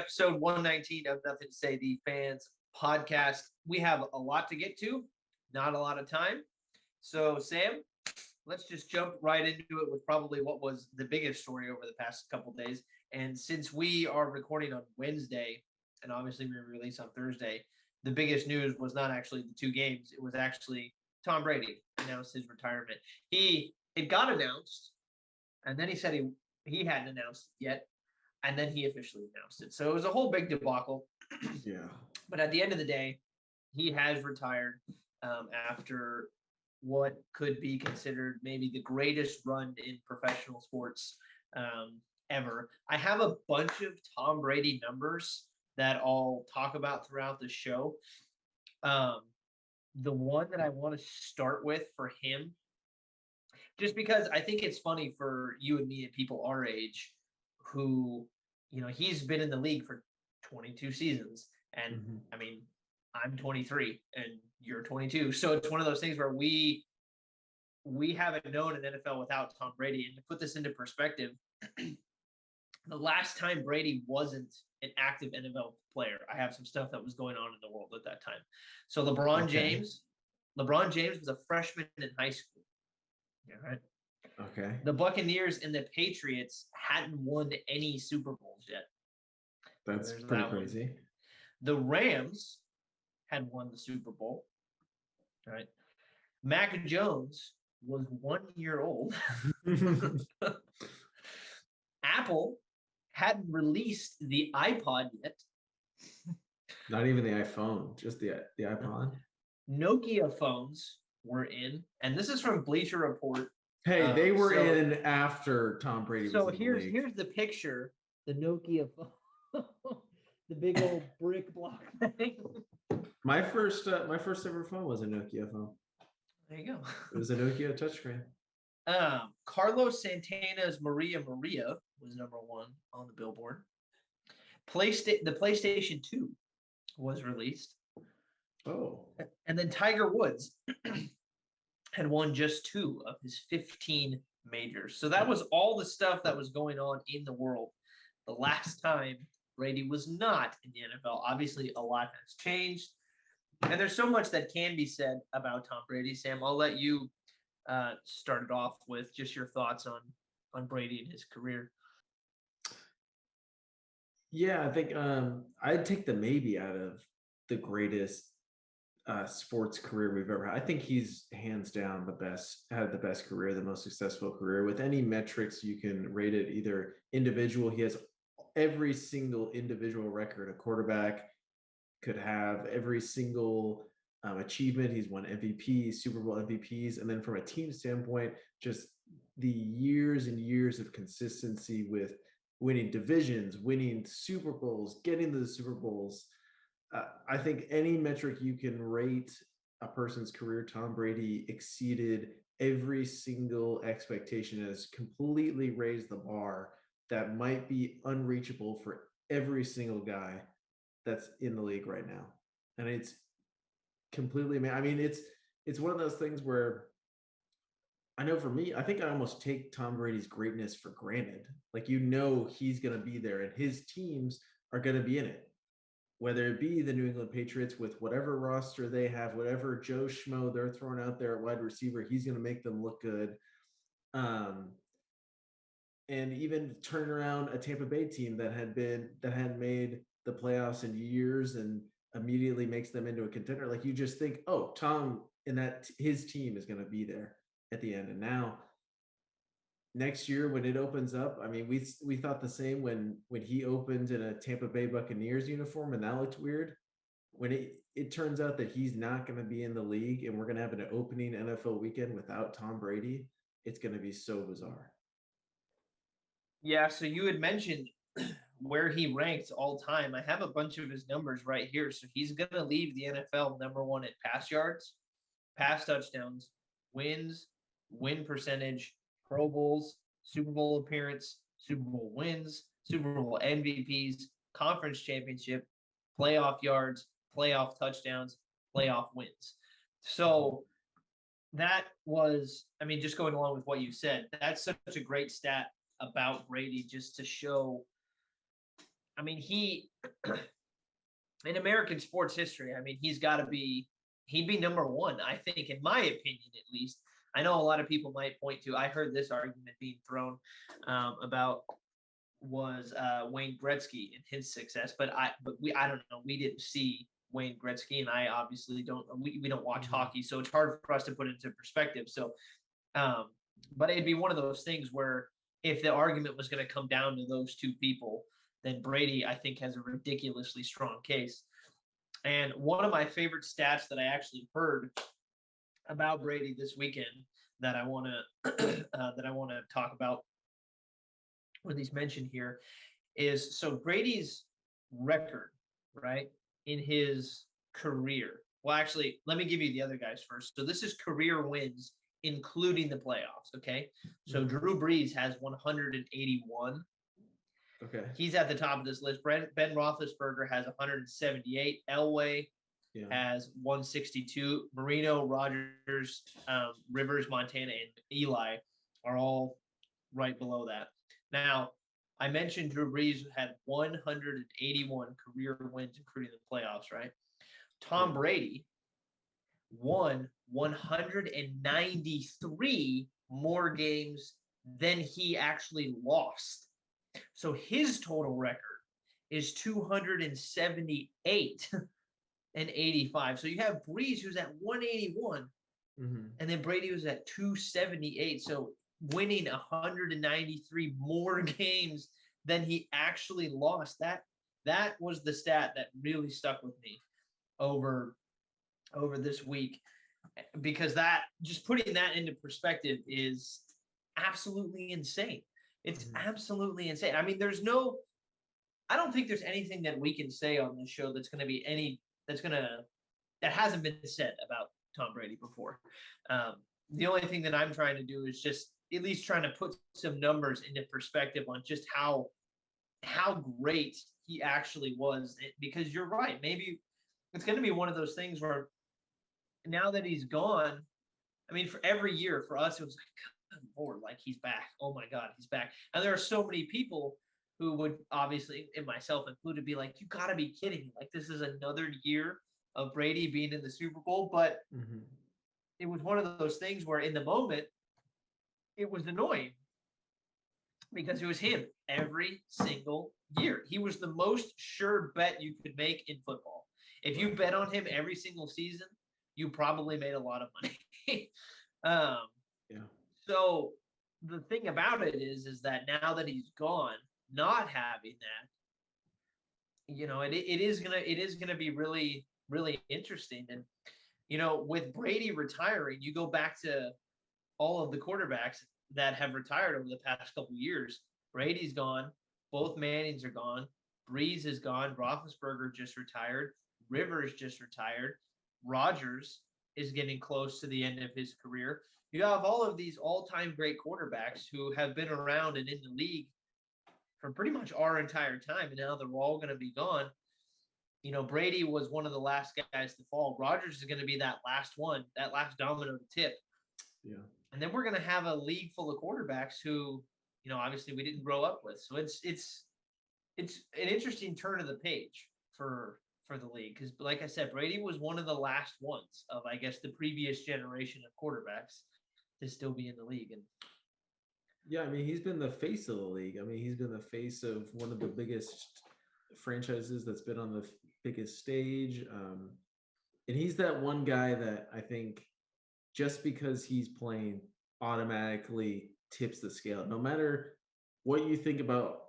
episode 119 of Nothing to Say, the Fans podcast. We have a lot to get to, not a lot of time. So, Sam, let's just jump right into it with probably what was the biggest story over the past couple days. And since we are recording on Wednesday, and obviously we release on Thursday, the biggest news was not actually the two games. It was actually Tom Brady announced his retirement. It got announced, and then he said he hadn't announced it yet, and then he officially announced it. So it was a whole big debacle. Yeah. But at the end of the day, he has retired after what could be considered maybe the greatest run in professional sports ever. I have a bunch of Tom Brady numbers that I'll talk about throughout the show. The one that I want to start with for him, just because I think it's funny for you and me and people our age who, he's been in the league for 22 seasons. And I mean, I'm 23 and you're 22. So it's one of those things where we haven't known an NFL without Tom Brady. And to put this into perspective, the last time Brady wasn't an active NFL player, I have some stuff that was going on in the world at that time. So LeBron James was a freshman in high school. Yeah, right. Okay. The Buccaneers and the Patriots hadn't won any Super Bowls yet. That's pretty crazy. The Rams had won the Super Bowl. Right. Mac Jones was 1 year old. Apple hadn't released the iPod yet. Not even the iPhone, just the iPod. Nokia phones were in, and this is from Bleacher Report. Hey, they were in after Tom Brady was in the league. So here's the picture, the Nokia phone, the big old brick block thing. My first ever phone was a Nokia phone. There you go. It was a Nokia touchscreen. Carlos Santana's Maria Maria was number one on the Billboard. The PlayStation 2 was released. Oh. And then Tiger Woods had won just 2 of his 15 majors. So that was all the stuff that was going on in the world the last time Brady was not in the NFL. Obviously, a lot has changed. And there's so much that can be said about Tom Brady. Sam, I'll let you start it off with just your thoughts on Brady and his career. Yeah, I think I'd take the maybe out of the greatest sports career we've ever had. I think he's hands down had the best career, the most successful career. With any metrics you can rate it, either individual, he has every single individual record a quarterback could have, every single achievement. He's won MVP, Super Bowl MVPs, and then from a team standpoint, just the years and years of consistency with winning divisions, winning Super Bowls, getting to the Super Bowls. I think any metric you can rate a person's career, Tom Brady exceeded every single expectation, has completely raised the bar that might be unreachable for every single guy that's in the league right now. And it's completely, I mean, it's one of those things where I know for me, I think I almost take Tom Brady's greatness for granted. Like, he's going to be there and his teams are going to be in it. Whether it be the New England Patriots with whatever roster they have, whatever Joe Schmo they're throwing out there at wide receiver, he's going to make them look good. And even turn around a Tampa Bay team that hadn't made the playoffs in years and immediately makes them into a contender. Like, you just think, oh, Tom and his team is going to be there at the end. And now next year when it opens up, I mean, we thought the same when he opened in a Tampa Bay Buccaneers uniform, and that looked weird. When it turns out that he's not going to be in the league and we're going to have an opening NFL weekend without Tom Brady, it's going to be so bizarre. Yeah, so you had mentioned where he ranked all time. I have a bunch of his numbers right here. So he's going to leave the NFL number one at pass yards, pass touchdowns, wins, win percentage, Pro Bowls, Super Bowl appearance, Super Bowl wins, Super Bowl MVPs, conference championship, playoff yards, playoff touchdowns, playoff wins. So that was, I mean, just going along with what you said, that's such a great stat about Brady, just to show I mean, he in American sports history, I mean, he'd be number one, I think, in my opinion, at least. I know a lot of people might point to. I heard this argument being thrown about was Wayne Gretzky and his success, but I don't know. We didn't see Wayne Gretzky, and I obviously don't. We don't watch hockey, so it's hard for us to put it into perspective. So, um, but it'd be one of those things where if the argument was going to come down to those two people, then Brady, I think, has a ridiculously strong case. And one of my favorite stats that I actually heard about Brady this weekend that I want to talk about, or at least mention here, is so Brady's record, right, in his career. Well, actually, let me give you the other guys first. So this is career wins, including the playoffs. Okay. So Drew Brees has 181. Okay. He's at the top of this list. Ben Roethlisberger has 178. Elway has 162. Marino, Rogers, Rivers, Montana, and Eli are all right below that. Now, I mentioned Drew Brees had 181 career wins, including the playoffs, right? Tom Brady won 193 more games than he actually lost. So his total record is 278 and 85. So you have Brees who's at 181, and then Brady was at 278. So winning 193 more games than he actually lost. That was the stat that really stuck with me over this week, because that, just putting that into perspective, is absolutely insane. It's absolutely insane. I mean, I don't think there's anything that we can say on this show that's going to be that hasn't been said about Tom Brady before. The only thing that I'm trying to do is just at least trying to put some numbers into perspective on just how great he actually was. Because you're right, maybe it's going to be one of those things where now that he's gone, I mean, for every year for us, it was like, good Lord, like he's back. Oh my God, he's back. And there are so many people who would obviously, and myself included, be like, you got to be kidding me. Like, this is another year of Brady being in the Super Bowl. But it was one of those things where in the moment, it was annoying because it was him every single year. He was the most sure bet you could make in football. If you bet on him every single season, you probably made a lot of money. So the thing about it is that now that he's gone, not having that, it is gonna be really, really interesting. And with Brady retiring, you go back to all of the quarterbacks that have retired over the past couple of years. Brady's gone, both Mannings are gone, Brees is gone, Roethlisberger just retired, Rivers just retired, Rogers is getting close to the end of his career. You have all of these all-time great quarterbacks who have been around and in the league for pretty much our entire time, and now they're all going to be gone. Brady was one of the last guys to fall. Rogers is going to be that last one, that last domino to tip. Yeah. And then we're going to have a league full of quarterbacks who, obviously we didn't grow up with. So it's an interesting turn of the page for the league, because like I said, Brady was one of the last ones of, I guess, the previous generation of quarterbacks to still be in the league. And yeah, I mean, he's been the face of the league. I mean, he's been the face of one of the biggest franchises that's been on the biggest stage. And he's that one guy that I think just because he's playing automatically tips the scale. No matter what you think about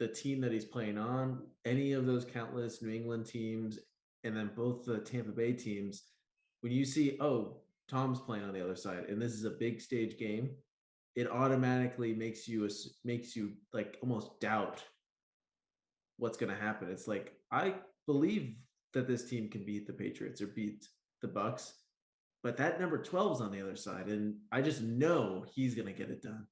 the team that he's playing on, any of those countless New England teams, and then both the Tampa Bay teams, when you see, oh, Tom's playing on the other side, and this is a big stage game, it automatically makes you like almost doubt what's going to happen. It's like, I believe that this team can beat the Patriots or beat the Bucks, but that number 12 is on the other side, and I just know he's going to get it done.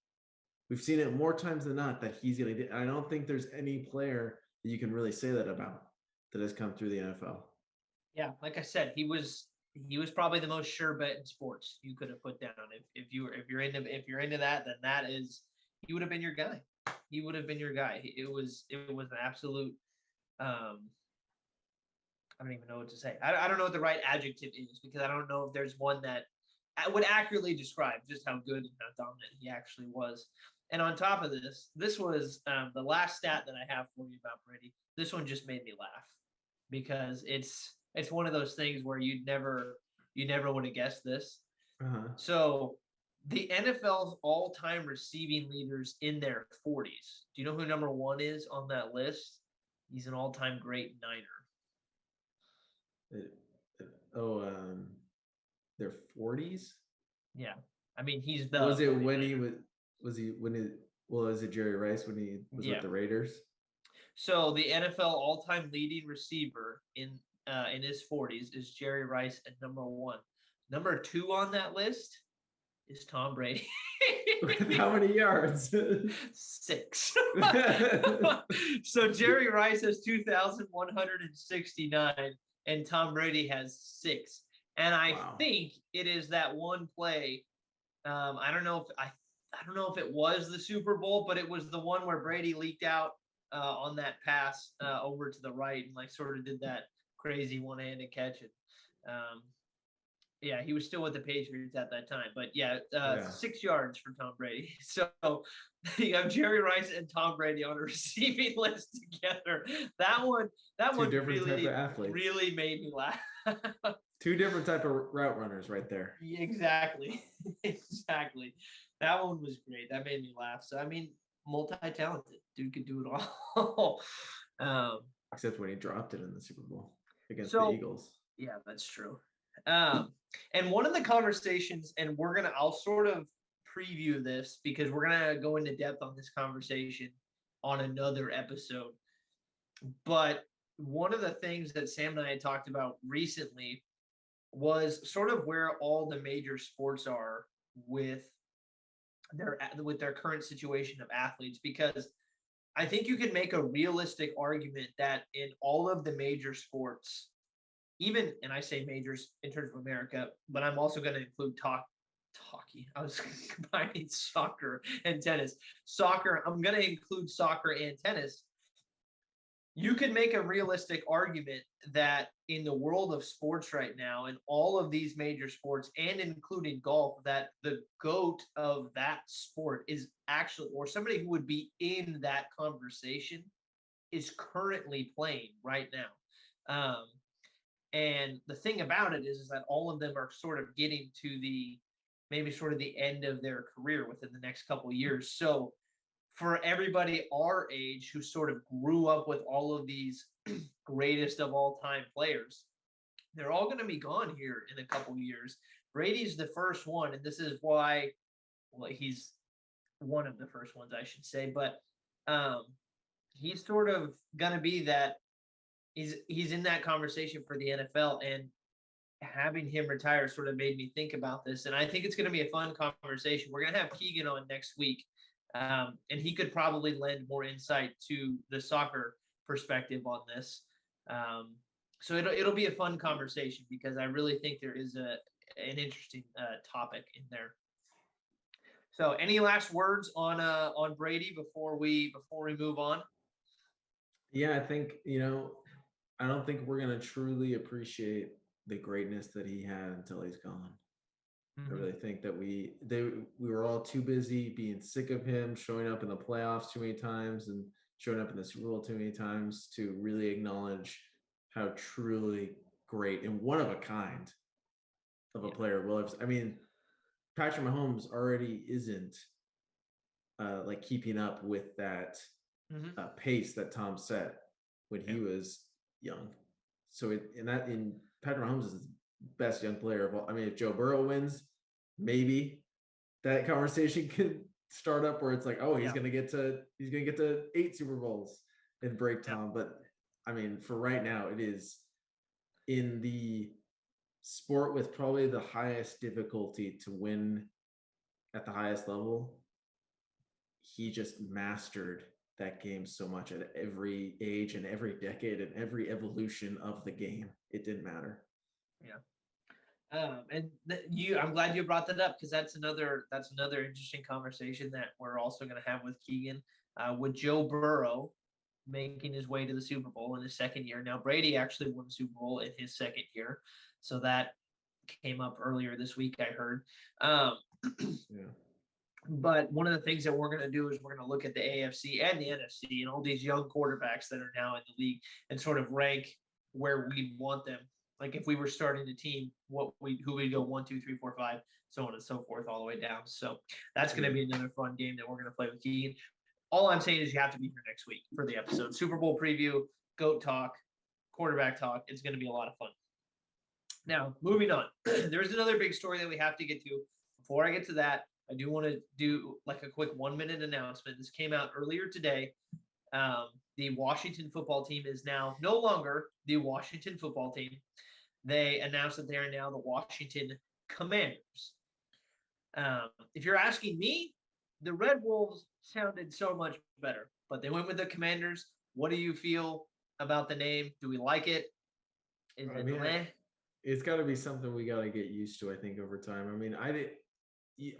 We've seen it more times than not that he's going to get. I don't think there's any player that you can really say that about that has come through the NFL. Yeah, like I said, he was probably the most sure bet in sports you could have put down. If you're into that, then he would have been your guy. He would have been your guy. It was an absolute. I don't even know what to say. I don't know what the right adjective is because I don't know if there's one that would accurately describe just how good and how dominant he actually was. And on top of this, this was the last stat that I have for you about Brady. This one just made me laugh because it's one of those things where you never would have guessed this. So the NFL's all-time receiving leaders in their 40s. Do you know who number one is on that list? He's an all-time great Niner. Their 40s. Yeah, I mean he's the. Was it when he was he when it? Well, is it Jerry Rice when he was with the Raiders? So the NFL all-time leading receiver in his 40s is Jerry Rice at number one. Number two on that list is Tom Brady. With how many yards? 6. So Jerry Rice has 2,169 and Tom Brady has 6. And I think it is that one play. I don't know if it was the Super Bowl, but it was the one where Brady leaked out on that pass over to the right and like sort of did that crazy one-handed catch. And yeah, he was still with the Patriots at that time. But 6 yards for Tom Brady. So you have Jerry Rice and Tom Brady on a receiving list together. That one really made me laugh. 2 different type of route runners right there. Exactly. Exactly. That one was great. That made me laugh. So, I mean, multi-talented. Dude could do it all. Except when he dropped it in the Super Bowl against the Eagles. Yeah, that's true. And one of the conversations, and I'll sort of preview this because we're going to go into depth on this conversation on another episode. But one of the things that Sam and I had talked about recently was sort of where all the major sports are with their current situation of athletes, because I think you can make a realistic argument that in all of the major sports, even, and I say majors in terms of America, but I'm also going to include hockey. I was combining soccer and tennis. I'm going to include soccer and tennis. You can make a realistic argument that in the world of sports right now, in all of these major sports and including golf, that the GOAT of that sport is actually, or somebody who would be in that conversation is currently playing right now. And the thing about it is that all of them are sort of getting to maybe sort of the end of their career within the next couple of years. So for everybody our age who sort of grew up with all of these greatest of all time players, they're all going to be gone here in a couple of years. Brady's the first one, and this is why, well, he's one of the first ones, I should say, but he's sort of going to be that. He's in that conversation for the NFL, and having him retire sort of made me think about this. And I think it's going to be a fun conversation. We're going to have Keegan on next week. And he could probably lend more insight to the soccer perspective on this. So it'll be a fun conversation because I really think there is an interesting topic in there. So any last words on Brady before we move on? Yeah, I think, I don't think we're going to truly appreciate the greatness that he had until he's gone. I really think that we were all too busy being sick of him showing up in the playoffs too many times and showing up in the Super Bowl too many times to really acknowledge how truly great and one of a kind of a player was. I mean, Patrick Mahomes already isn't like keeping up with that pace that Tom set when he was young. So Patrick Mahomes is the best young player of all. I mean, if Joe Burrow wins, maybe that conversation could start up where it's like, oh, he's gonna get to 8 Super Bowls and break Tom. But I mean, for right now, it is in the sport with probably the highest difficulty to win at the highest level. He just mastered that game so much at every age and every decade and every evolution of the game. It didn't matter. Yeah. I'm glad you brought that up because that's another interesting conversation that we're also going to have with Keegan. with Joe Burrow making his way to the Super Bowl in his second year. Now, Brady actually won the Super Bowl in his second year. So that came up earlier this week, I heard. Yeah. But one of the things that we're going to do is we're going to look at the AFC and the NFC and all these young quarterbacks that are now in the league and sort of rank where we'd want them. Like if we were starting a team, who we'd go 1, 2, 3, 4, 5, so on and so forth, all the way down. So that's going to be another fun game that we're going to play with Keegan. All I'm saying is you have to be here next week for the episode. Super Bowl preview, GOAT talk, quarterback talk. It's going to be a lot of fun. Now, moving on. There's another big story that we have to get to. Before I get to that, I do want to do like a quick 1-minute announcement. This came out earlier today. The Washington football team is now no longer the Washington football team. They announced that they are now the Washington Commanders. If you're asking me, the Red Wolves sounded so much better, but they went with the Commanders. What do you feel about the name? Do we like it? It's got to be something we got to get used to, I think, over time.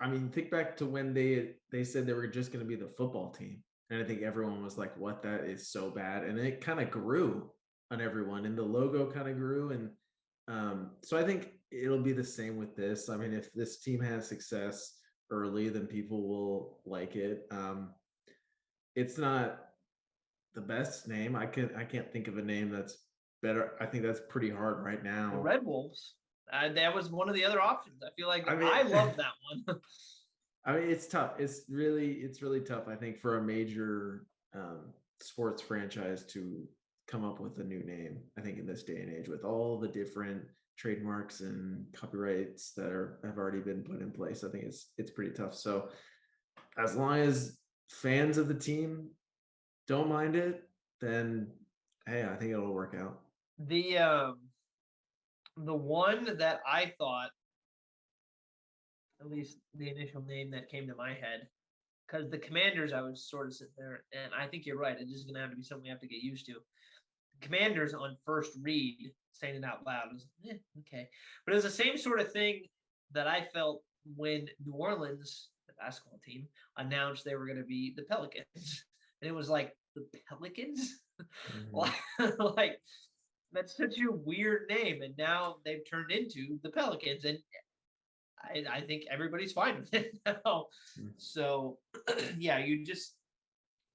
I mean, think back to when they said they were just going to be the football team. And I think everyone was like, what, that is so bad. And it kind of grew on everyone, and the logo kind of grew. And so I think it'll be the same with this. I mean, if this team has success early, then people will like it. It's not the best name. I can't think of a name that's better. I think that's pretty hard right now. The Red Wolves. That was one of the other options. I feel like I love that one. I mean, it's tough. It's really tough, I think, for a major sports franchise to come up with a new name. I think in this day and age, with all the different trademarks and copyrights that have already been put in place, I think it's pretty tough. So as long as fans of the team don't mind it, then hey, I think it'll work out. The one that I thought, at least the initial name that came to my head, because the Commanders, I was sort of sitting there, and I think you're right. It's just going to have to be something we have to get used to. Commanders on first read, saying it out loud, was okay. But it was the same sort of thing that I felt when New Orleans, the basketball team, announced they were going to be the Pelicans. And it was like, the Pelicans? Mm-hmm. Like, that's such a weird name. And now they've turned into the Pelicans. And I think everybody's fine with it now. Mm-hmm. So, yeah, you just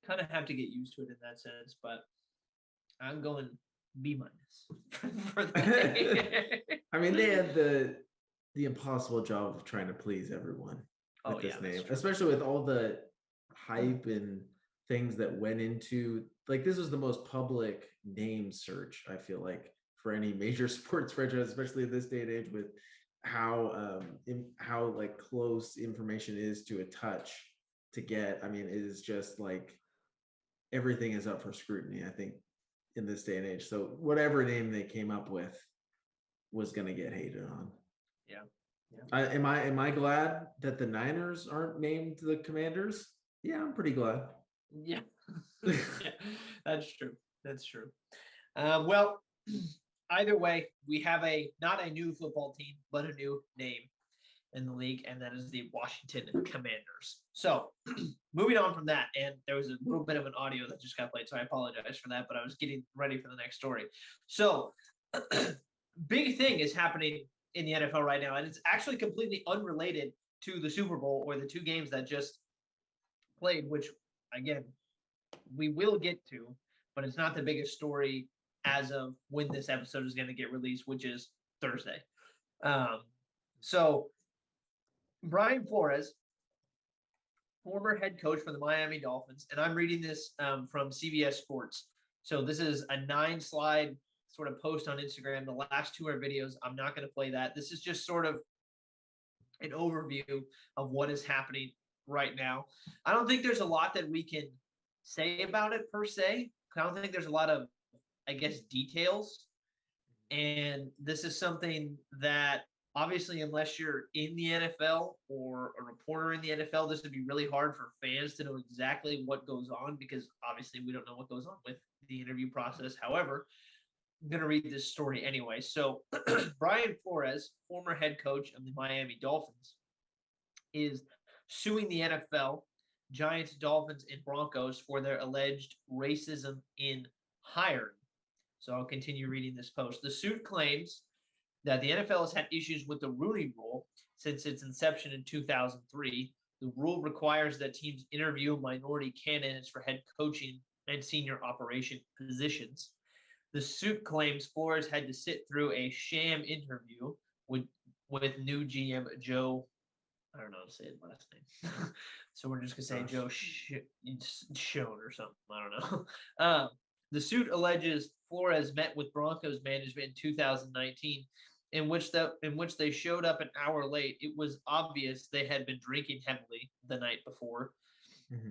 kind of have to get used to it in that sense. But I'm going B- for that. I mean, they had the impossible job of trying to please everyone with this name, especially with all the hype and things that went into, like, this was the most public name search, I feel like, for any major sports franchise, especially in this day and age, with how like close information is to a touch to get. I mean, it is just like everything is up for scrutiny, I think, in this day and age. So whatever name they came up with was going to get hated on. Yeah. Am I glad that the Niners aren't named the Commanders? Yeah, I'm pretty glad. Yeah. Yeah, that's true. Well, either way, we have not a new football team, but a new name in the league, and that is the Washington Commanders. So moving on from that, and there was a little bit of an audio that just got played, so I apologize for that, but I was getting ready for the next story. So big thing is happening in the NFL right now, and it's actually completely unrelated to the Super Bowl or the two games that just played, which, again, we will get to, but it's not the biggest story as of when this episode is going to get released, which is Thursday. So Brian Flores, former head coach for the Miami Dolphins, and I'm reading this from CBS Sports. So this is a 9-slide sort of post on Instagram. The last 2 are videos. I'm not going to play that. This is just sort of an overview of what is happening right now. I don't think there's a lot that we can say about it per se. I don't think there's a lot of, I guess, details. And this is something that obviously, unless you're in the NFL or a reporter in the NFL, this would be really hard for fans to know exactly what goes on, because obviously we don't know what goes on with the interview process. However, I'm going to read this story anyway. So Brian Flores, former head coach of the Miami Dolphins, is suing the NFL Giants, Dolphins, and Broncos for their alleged racism in hiring. So I'll continue reading this post. The suit claims that the NFL has had issues with the Rooney Rule since its inception in 2003. The rule requires that teams interview minority candidates for head coaching and senior operation positions. The suit claims Flores had to sit through a sham interview with with new GM Joe. I don't know how to say his last name, so we're just gonna say Joe Schoen or something. I don't know. The suit alleges Flores met with Broncos management in 2019, in which they showed up an hour late. It was obvious they had been drinking heavily the night before.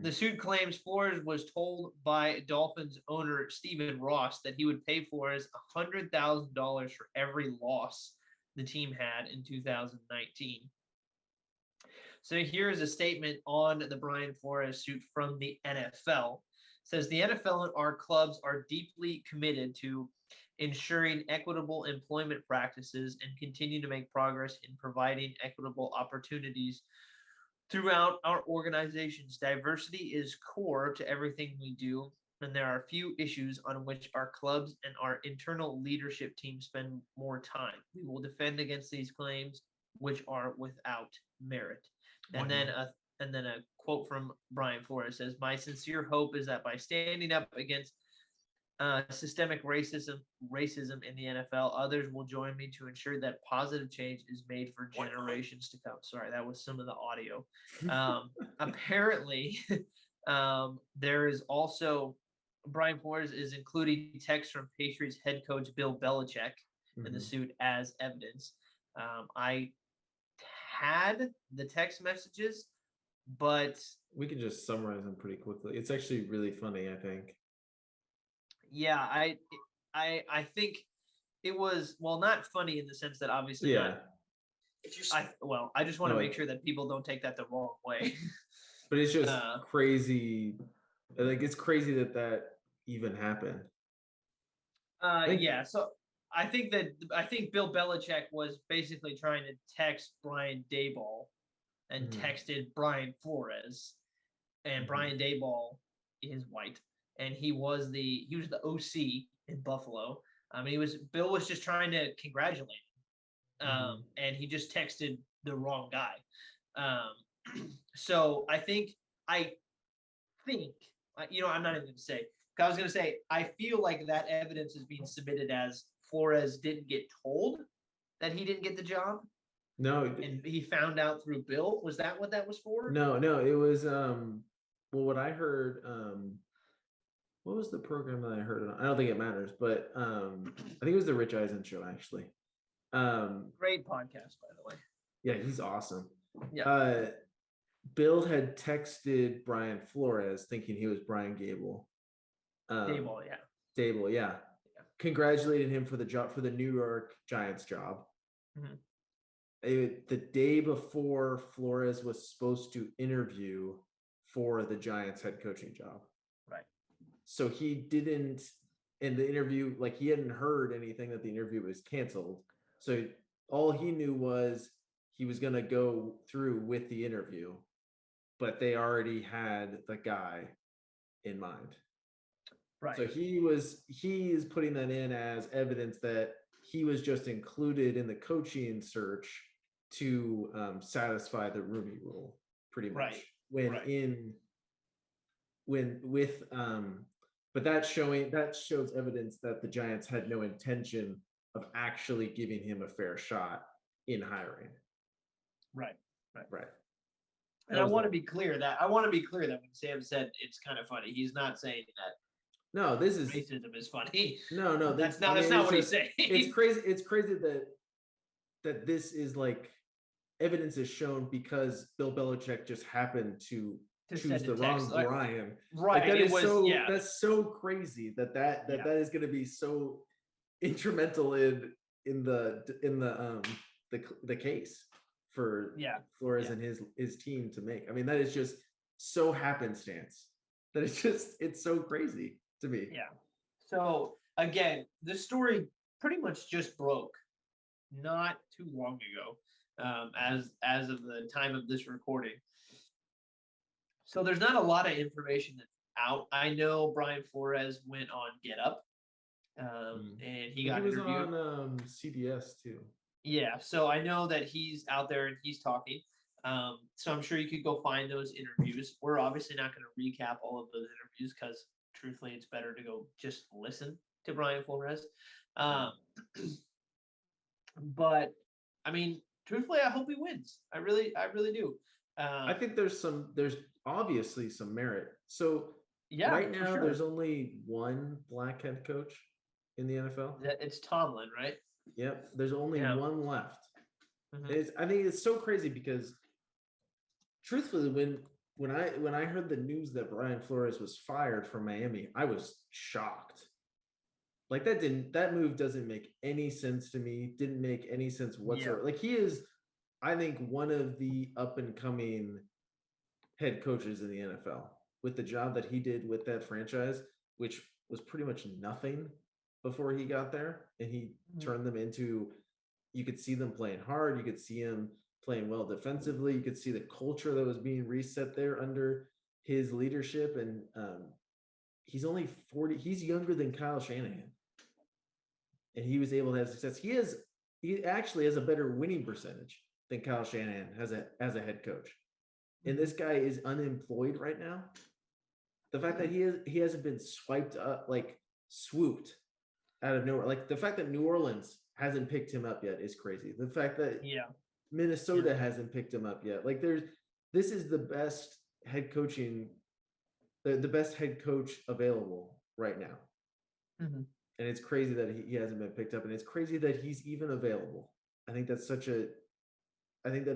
The suit claims Flores was told by Dolphins owner Stephen Ross that he would pay Flores $100,000 for every loss the team had in 2019. So here is a statement on the Brian Flores suit from the NFL. It says the NFL and our clubs are deeply committed to ensuring equitable employment practices and continue to make progress in providing equitable opportunities throughout our organizations. Diversity is core to everything we do, and there are few issues on which our clubs and our internal leadership team spend more time. We will defend against these claims, which are without merit. And then a quote from Brian Flores says, "My sincere hope is that by standing up against systemic racism in the NFL, others will join me to ensure that positive change is made for generations to come." Sorry, that was some of the audio. Apparently, there is also Brian Flores is including text from Patriots head coach Bill Belichick in the suit as evidence. I had the text messages, but we can just summarize them pretty quickly. It's actually really funny, I think. Yeah, I think it was, well, not funny in the sense that obviously not. I just want to make sure that people don't take that the wrong way. But it's just crazy. Like, it's crazy that even happened. Yeah, so I think Bill Belichick was basically trying to text Brian Daboll and texted Brian Flores, and Brian Daboll is white, and he was the OC in Buffalo. Bill was just trying to congratulate him, and he just texted the wrong guy. So I think, I'm not even going to say. I was going to say, I feel like that evidence is being submitted as Flores didn't get told that he didn't get the job. No. And he found out through Bill. Was that what that was for? No, it was, well, what I heard, what was the program that I heard on? I don't think it matters, but I think it was the Rich Eisen show, actually. Great podcast, by the way. Yeah, he's awesome. Yeah. Bill had texted Brian Flores thinking he was Brian Gable. Dable, yeah. Congratulated him for the job, for the New York Giants job. The day before Flores was supposed to interview for the Giants head coaching job. Right. So he didn't, in the interview, like, he hadn't heard anything that the interview was canceled. So all he knew was he was going to go through with the interview, but they already had the guy in mind. Right. So he is putting that in as evidence that he was just included in the coaching search to satisfy the Rooney Rule, pretty much. But that shows evidence that the Giants had no intention of actually giving him a fair shot in hiring. Right. And I want to be clear that when Sam said it's kind of funny, he's not saying that. No, this is racism is funny. No, that's not what he's saying. It's crazy. It's crazy that this is, like, evidence is shown because Bill Belichick just happened to choose the wrong Brian. Right. Like, that's so crazy that is going to be so instrumental in the case for Flores and his team to make. I mean, that is just so happenstance that it's so crazy to me. Yeah. So again, this story pretty much just broke not too long ago, as of the time of this recording. So there's not a lot of information that's out. I know Brian Flores went on Get Up, and he got was interviewed. on CBS too. Yeah, so I know that he's out there and he's talking. So I'm sure you could go find those interviews. We're obviously not going to recap all of those interviews because, truthfully, it's better to go just listen to Brian Flores. But I mean, truthfully, I hope he wins. I really do. I think there's obviously some merit. So Yeah, right now sure. there's only one black head coach in the NFL. It's Tomlin, right? Yep. There's only one left. Mhm. I think it's so crazy because truthfully, when I heard the news that Brian Flores was fired from Miami, I was shocked. Like that move doesn't make any sense to me. Didn't make any sense whatsoever. Yeah. Like he is, I think, one of the up and coming head coaches in the NFL with the job that he did with that franchise, which was pretty much nothing before he got there, and he turned them into. You could see them playing hard. You could see him playing well defensively. You could see the culture that was being reset there under his leadership, and he's only 40. He's younger than Kyle Shanahan, and he was able to have success. He actually has a better winning percentage than Kyle Shanahan as a head coach. And this guy is unemployed right now. The fact that he hasn't been swiped up, like swooped out of nowhere, like the fact that New Orleans hasn't picked him up yet is crazy. The fact that Minnesota hasn't picked him up yet, like this is the best head coaching, the best head coach available right now. And it's crazy that he hasn't been picked up, and it's crazy that he's even available. I think that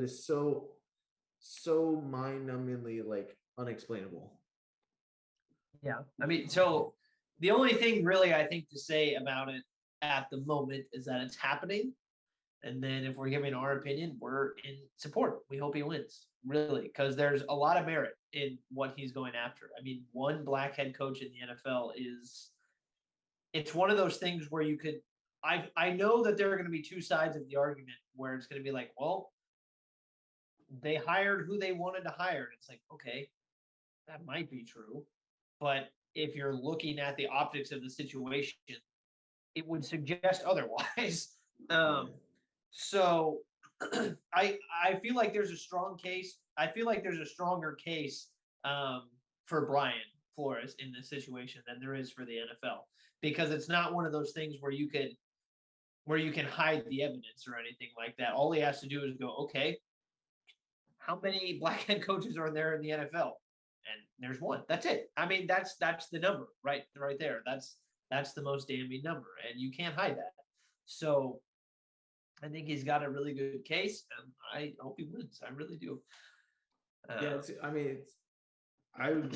is so mind-numbingly like unexplainable. Yeah. I mean, so the only thing really I think to say about it at the moment is that it's happening. And then if we're giving our opinion, we're in support. We hope he wins, really, because there's a lot of merit in what he's going after. I mean, one black head coach in the NFL it's one of those things where you could, I know that there are going to be two sides of the argument where it's going to be like, well, they hired who they wanted to hire. And it's like, okay, that might be true. But if you're looking at the optics of the situation, it would suggest otherwise. So I feel like there's a strong case. I feel like there's a stronger case for Brian Flores in this situation than there is for the NFL, because it's not one of those things where you can hide the evidence or anything like that. All he has to do is go, okay, how many black head coaches are there in the NFL? And there's one. That's it. I mean, that's the number right there. That's the most damning number, and you can't hide that. So I think he's got a really good case, and I hope he wins. I really do. I'm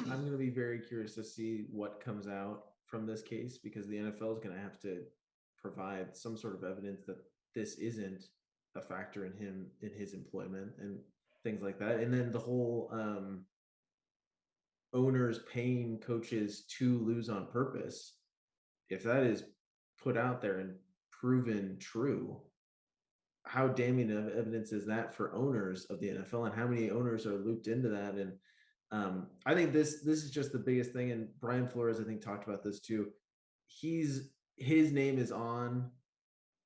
going to be very curious to see what comes out from this case, because the NFL is going to have to provide some sort of evidence that this isn't a factor in his employment and things like that. And then the whole owners paying coaches to lose on purpose, if that is put out there and proven true, how damning of evidence is that for owners of the NFL, and how many owners are looped into that? And I think this is just the biggest thing. And Brian Flores, I think, talked about this too. His name is on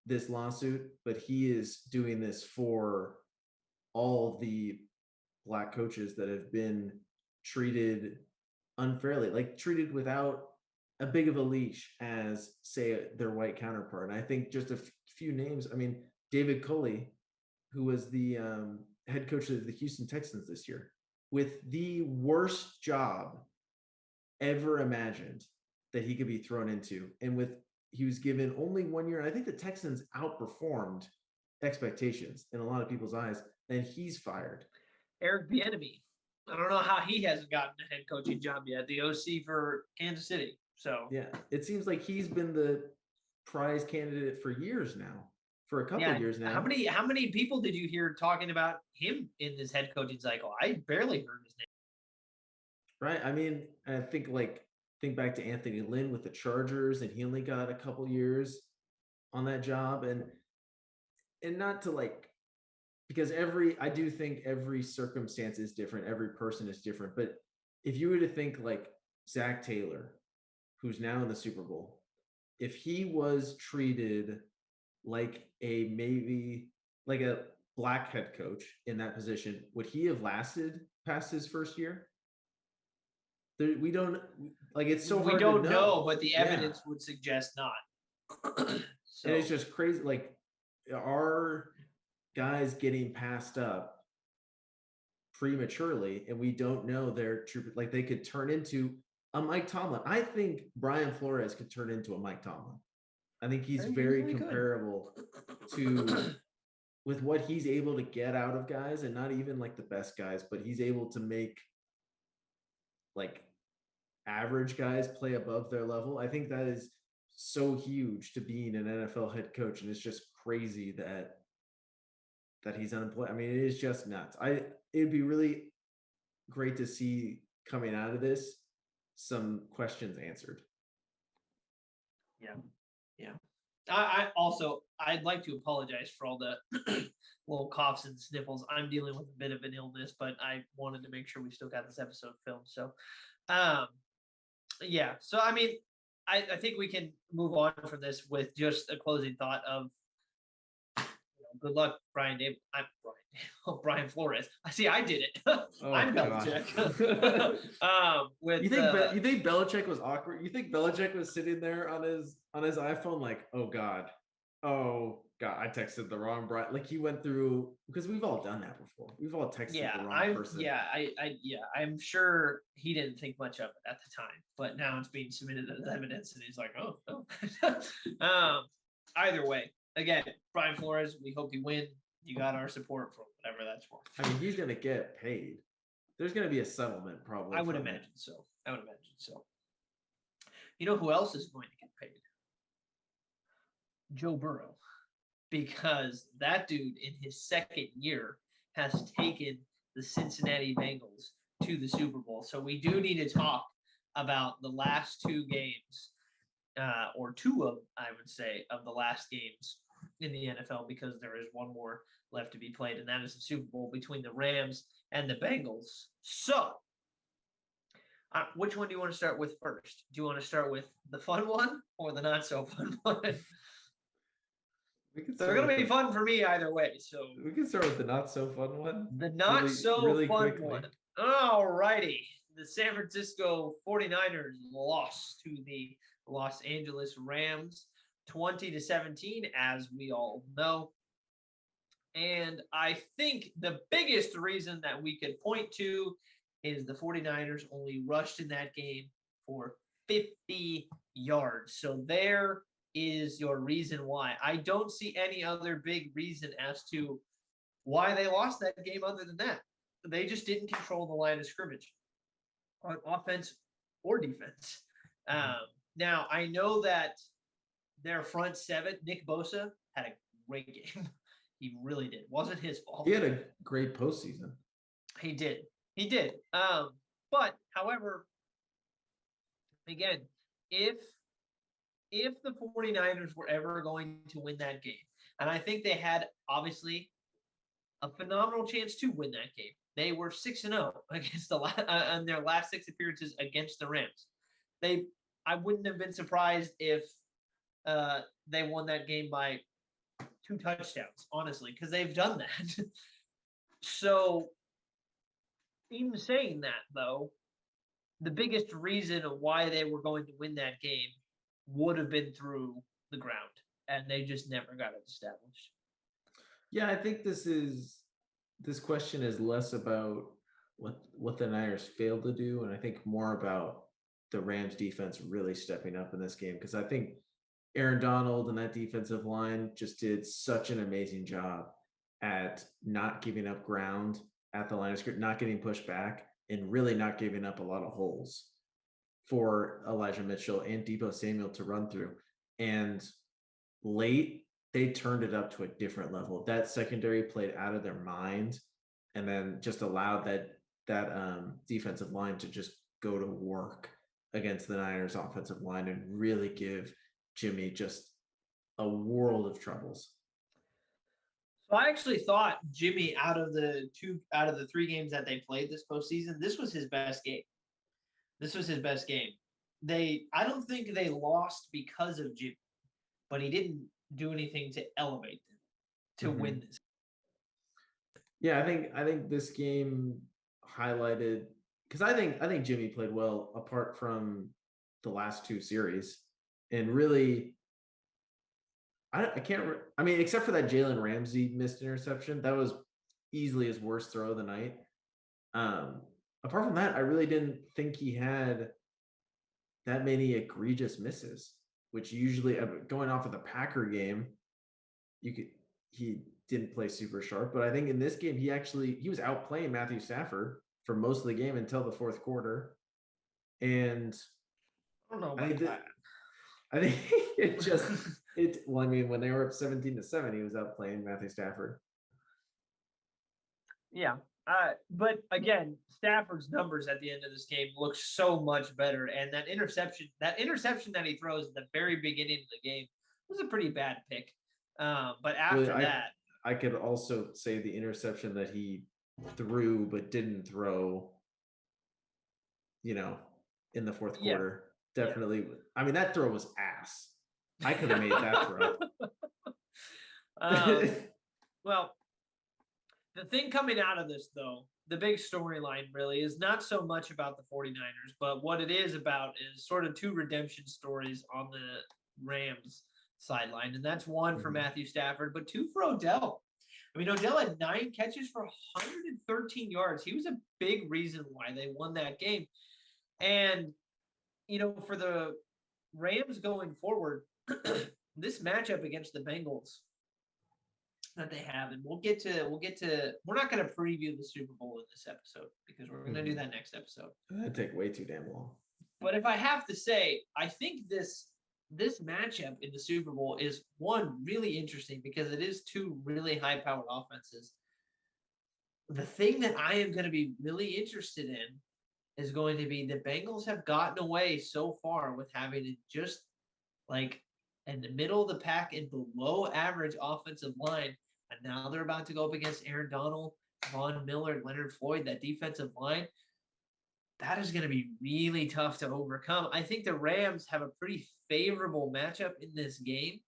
this lawsuit, but he is doing this for all the black coaches that have been treated unfairly, like treated without a big of a leash as, say, their white counterpart. And I think just a few names. I mean, David Culley, who was the head coach of the Houston Texans this year, with the worst job ever imagined that he could be thrown into, and he was given only 1 year. And I think the Texans outperformed expectations in a lot of people's eyes, and he's fired. Eric Bieniemy, I don't know how he hasn't gotten a head coaching job yet, the OC for Kansas City. So yeah, it seems like he's been the prize candidate for years now, for a couple of years now. How many people did you hear talking about him in this head coaching cycle? I barely heard his name. Right. I mean, I think back to Anthony Lynn with the Chargers, and he only got a couple years on that job, and not to because I do think every circumstance is different, every person is different, but if you were to think like Zach Taylor, who's now in the Super Bowl, if he was treated like like a black head coach in that position, would he have lasted past his first year? We don't like it's so we hard don't to know, but the Yeah. evidence would suggest not. And it's just crazy. Like, are guys getting passed up prematurely, and we don't know their true, like they could turn into a Mike Tomlin. I think Brian Flores could turn into a Mike Tomlin. I think he's very comparable to with what he's able to get out of guys, and not even like the best guys, but he's able to make like average guys play above their level. I think that is so huge to being an NFL head coach, and it's just crazy that he's unemployed. I mean, it is just nuts. It'd be really great to see coming out of this some questions answered. Yeah. I'd like to apologize for all the little coughs and sniffles. I'm dealing with a bit of an illness, but I wanted to make sure we still got this episode filmed. So, yeah. So, I mean, I think we can move on from this with just a closing thought of, good luck, Brian Flores. I see. I did it. I'm Belichick. You think Belichick was awkward? You think Belichick was sitting there on his iPhone like, oh God, I texted the wrong Brian. Like he went through, because we've all done that before. We've all texted the wrong person. I'm sure he didn't think much of it at the time, but now it's being submitted as evidence, and he's like, oh. Either way. Again, Brian Flores, we hope you win. You got our support for whatever that's worth. I mean, he's going to get paid. There's going to be a settlement probably. I would imagine so. You know who else is going to get paid? Joe Burrow. Because that dude in his second year has taken the Cincinnati Bengals to the Super Bowl. So we do need to talk about the last two games, or two of, I would say, of the last games in the NFL, because there is one more left to be played, and that is the Super Bowl between the Rams and the Bengals. So, which one do you want to start with first? Do you want to start with the fun one or the not so fun one? They're going to be fun for me either way. So we can start with the not so fun one. The not so fun one. All righty. The San Francisco 49ers lost to the Los Angeles Rams 20-17, as we all know. And I think the biggest reason that we could point to is the 49ers only rushed in that game for 50 yards. So there is your reason why. I don't see any other big reason as to why they lost that game other than that. They just didn't control the line of scrimmage on offense or defense. Now, I know that their front seven, Nick Bosa, had a great game. He really did. Wasn't his fault. He had a great postseason. He did. But, however, again, if the 49ers were ever going to win that game, and I think they had, obviously, a phenomenal chance to win that game. They were 6-0 against on their last 6 appearances against the Rams. I wouldn't have been surprised if they won that game by 2 touchdowns, honestly, because they've done that. So, even saying that, though, the biggest reason why they were going to win that game would have been through the ground, and they just never got it established. Yeah, I think this question is less about what the Niners failed to do, and I think more about the Rams defense really stepping up in this game, because I think Aaron Donald and that defensive line just did such an amazing job at not giving up ground at the line of scrimmage, not getting pushed back, and really not giving up a lot of holes for Elijah Mitchell and Deebo Samuel to run through. And late, they turned it up to a different level. That secondary played out of their mind, and then just allowed that defensive line to just go to work against the Niners offensive line and really give Jimmy just a world of troubles. So I actually thought Jimmy, out of the 3 games that they played this postseason, this was his best game. This was his best game. I don't think they lost because of Jimmy, but he didn't do anything to elevate them to win this. Yeah, I think this game highlighted because I think Jimmy played well apart from the last two series, and really, I can't. I mean, except for that Jalen Ramsey missed interception, that was easily his worst throw of the night. Apart from that, I really didn't think he had that many egregious misses, which usually going off of the Packer game, he didn't play super sharp, but I think in this game he was outplaying Matthew Stafford for most of the game until the fourth quarter, and I don't know about that. I think well, I mean, when they were up 17-7, he was outplaying Matthew Stafford. Yeah. But again, Stafford's numbers at the end of this game look so much better. And that interception that he throws at the very beginning of the game was a pretty bad pick. But after that, I could also say the interception that he threw but didn't throw, in the fourth quarter. Definitely. Yeah. I mean, that throw was ass. I could have made that throw. Well, the thing coming out of this, though, the big storyline really is not so much about the 49ers, but what it is about is sort of two redemption stories on the Rams sideline. And that's one for Matthew Stafford, but two for Odell. I mean, Odell had 9 catches for 113 yards. He was a big reason why they won that game. And, for the Rams going forward, this matchup against the Bengals that they have, and we'll get to we're not going to preview the Super Bowl in this episode because we're going to do that next episode. That'd take way too damn long. But if I have to say, I think this matchup in the Super Bowl is one really interesting because it is two really high-powered offenses. The thing that I am going to be really interested in is going to be the Bengals have gotten away so far with having just like in the middle of the pack and below average offensive line. And now they're about to go up against Aaron Donald, Von Miller, Leonard Floyd, that defensive line. That is going to be really tough to overcome. I think the Rams have a pretty favorable matchup in this game.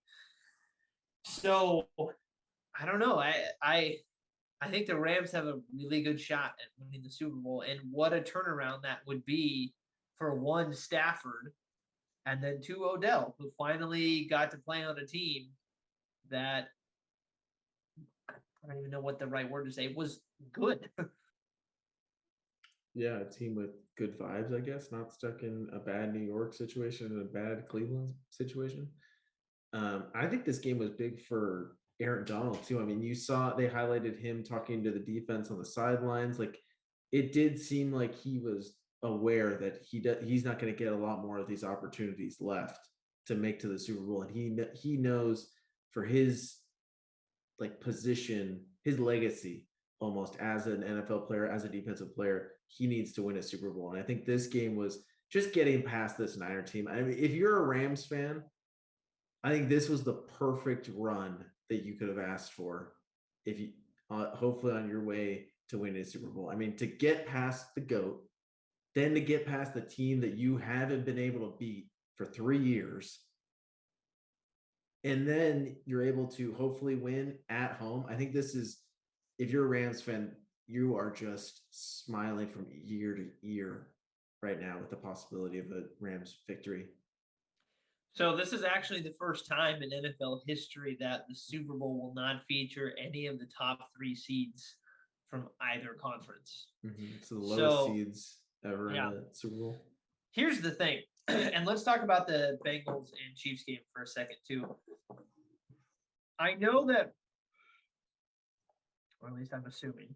So I don't know. I think the Rams have a really good shot at winning the Super Bowl. And what a turnaround that would be for one, Stafford, and then two, Odell, who finally got to play on a team that I don't even know what the right word to say was good. Yeah, a team with good vibes, I guess, not stuck in a bad New York situation and a bad Cleveland situation. I think this game was big for Aaron Donald too. I mean, you saw they highlighted him talking to the defense on the sidelines. Like, it did seem like he was aware that he's not going to get a lot more of these opportunities left to make to the Super Bowl, and he knows for his position, his legacy almost as an NFL player, as a defensive player, he needs to win a Super Bowl. And I think this game was just getting past this Niner team. I mean, if you're a Rams fan, I think this was the perfect run that you could have asked for if you hopefully on your way to win a Super Bowl. I mean, to get past the GOAT, then to get past the team that you haven't been able to beat for 3 years, and then you're able to hopefully win at home. I think this is, if you're a Rams fan, you are just smiling from year to year right now with the possibility of a Rams victory. So this is actually the first time in NFL history that the Super Bowl will not feature any of the top 3 seeds from either conference. So the lowest seeds ever in the Super Bowl. Here's the thing, and let's talk about the Bengals and Chiefs game for a second too. I know that, or at least I'm assuming,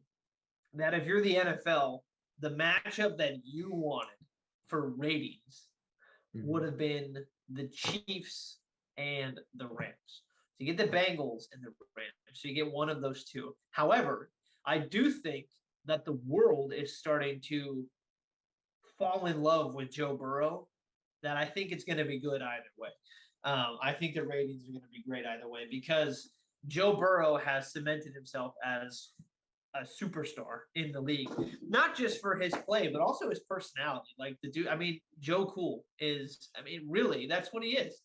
that if you're the NFL, the matchup that you wanted for ratings would have been the Chiefs and the Rams. So you get the Bengals and the Rams. So you get one of those two. However, I do think that the world is starting to fall in love with Joe Burrow, that I think it's going to be good either way. I think the ratings are going to be great either way because Joe Burrow has cemented himself as a superstar in the league, not just for his play, but also his personality. Like the dude, I mean, Joe Cool is, I mean, really, that's what he is.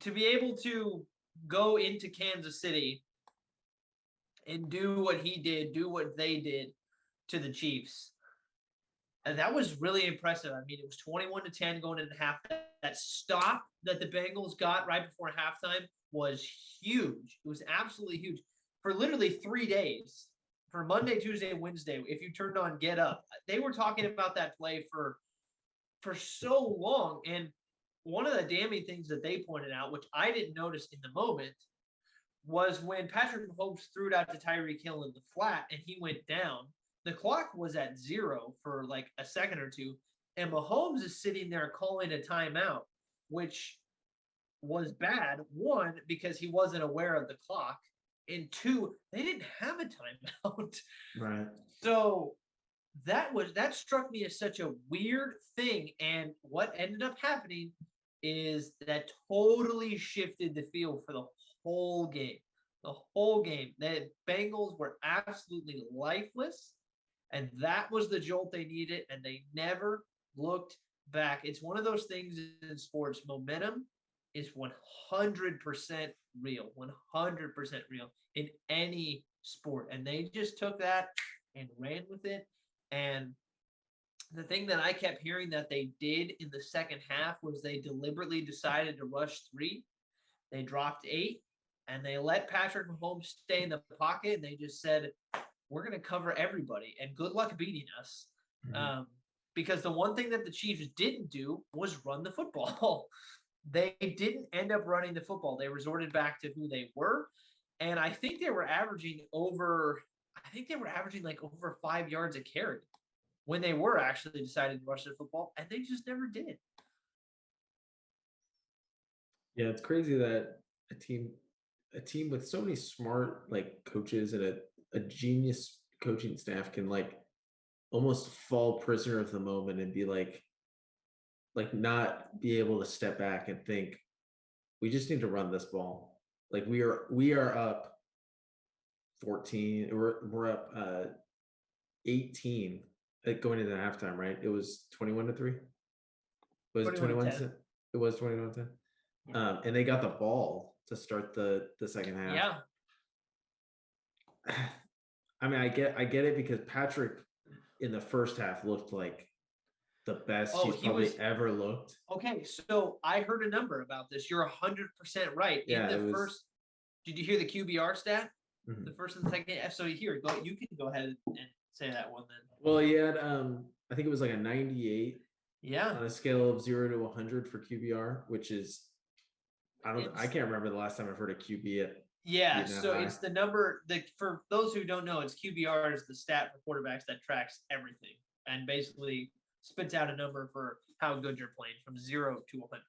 To be able to go into Kansas City and do what he did, do what they did to the Chiefs. And that was really impressive. I mean, it was 21-10 going into half. That stop that the Bengals got right before halftime was huge. It was absolutely huge. For literally 3 days, for Monday, Tuesday, and Wednesday, if you turned on Get Up, they were talking about that play for so long. And one of the damning things that they pointed out, which I didn't notice in the moment, was when Patrick Mahomes threw it out to Tyreek Hill in the flat and he went down. The clock was at 0 for like a second or two, and Mahomes is sitting there calling a timeout, which was bad. One, because he wasn't aware of the clock, and two, they didn't have a timeout. Right. So that struck me as such a weird thing. And what ended up happening is that totally shifted the field for the whole game. The whole game. The Bengals were absolutely lifeless. And that was the jolt they needed, and they never looked back. It's one of those things in sports. Momentum is 100% real, 100% real in any sport. And they just took that and ran with it. And the thing that I kept hearing that they did in the second half was they deliberately decided to rush 3. They dropped 8, and they let Patrick Mahomes stay in the pocket, and they just said, we're going to cover everybody, and good luck beating us. Mm-hmm. Because the one thing that the Chiefs didn't do was run the football. They didn't end up running the football. They resorted back to who they were, and I think they were averaging like over 5 yards a carry when they were actually decided to rush the football, and they just never did. Yeah, it's crazy that a team with so many smart like coaches and a genius coaching staff can like almost fall prisoner of the moment and be like not be able to step back and think we just need to run this ball. Like we are up 14, we're up 18 going into halftime, right? It was 21-3. Was it 21? It was 21-10. Yeah. And they got the ball to start the second half. Yeah. I mean, I get it because Patrick in the first half looked like the best he's probably ever looked. Okay, so I heard a number about this. You're 100% right. Yeah, in the first, did you hear the QBR stat? Mm-hmm. The first and second. So here, you can go ahead and say that one then. Well, he had I think it was like a 98. Yeah. On a scale of 0 to 100 for QBR, which is I can't remember the last time I've heard a QB at. Yeah, so it's the number that, for those who don't know, it's QBR is the stat for quarterbacks that tracks everything and basically spits out a number for how good you're playing from 0 to 100.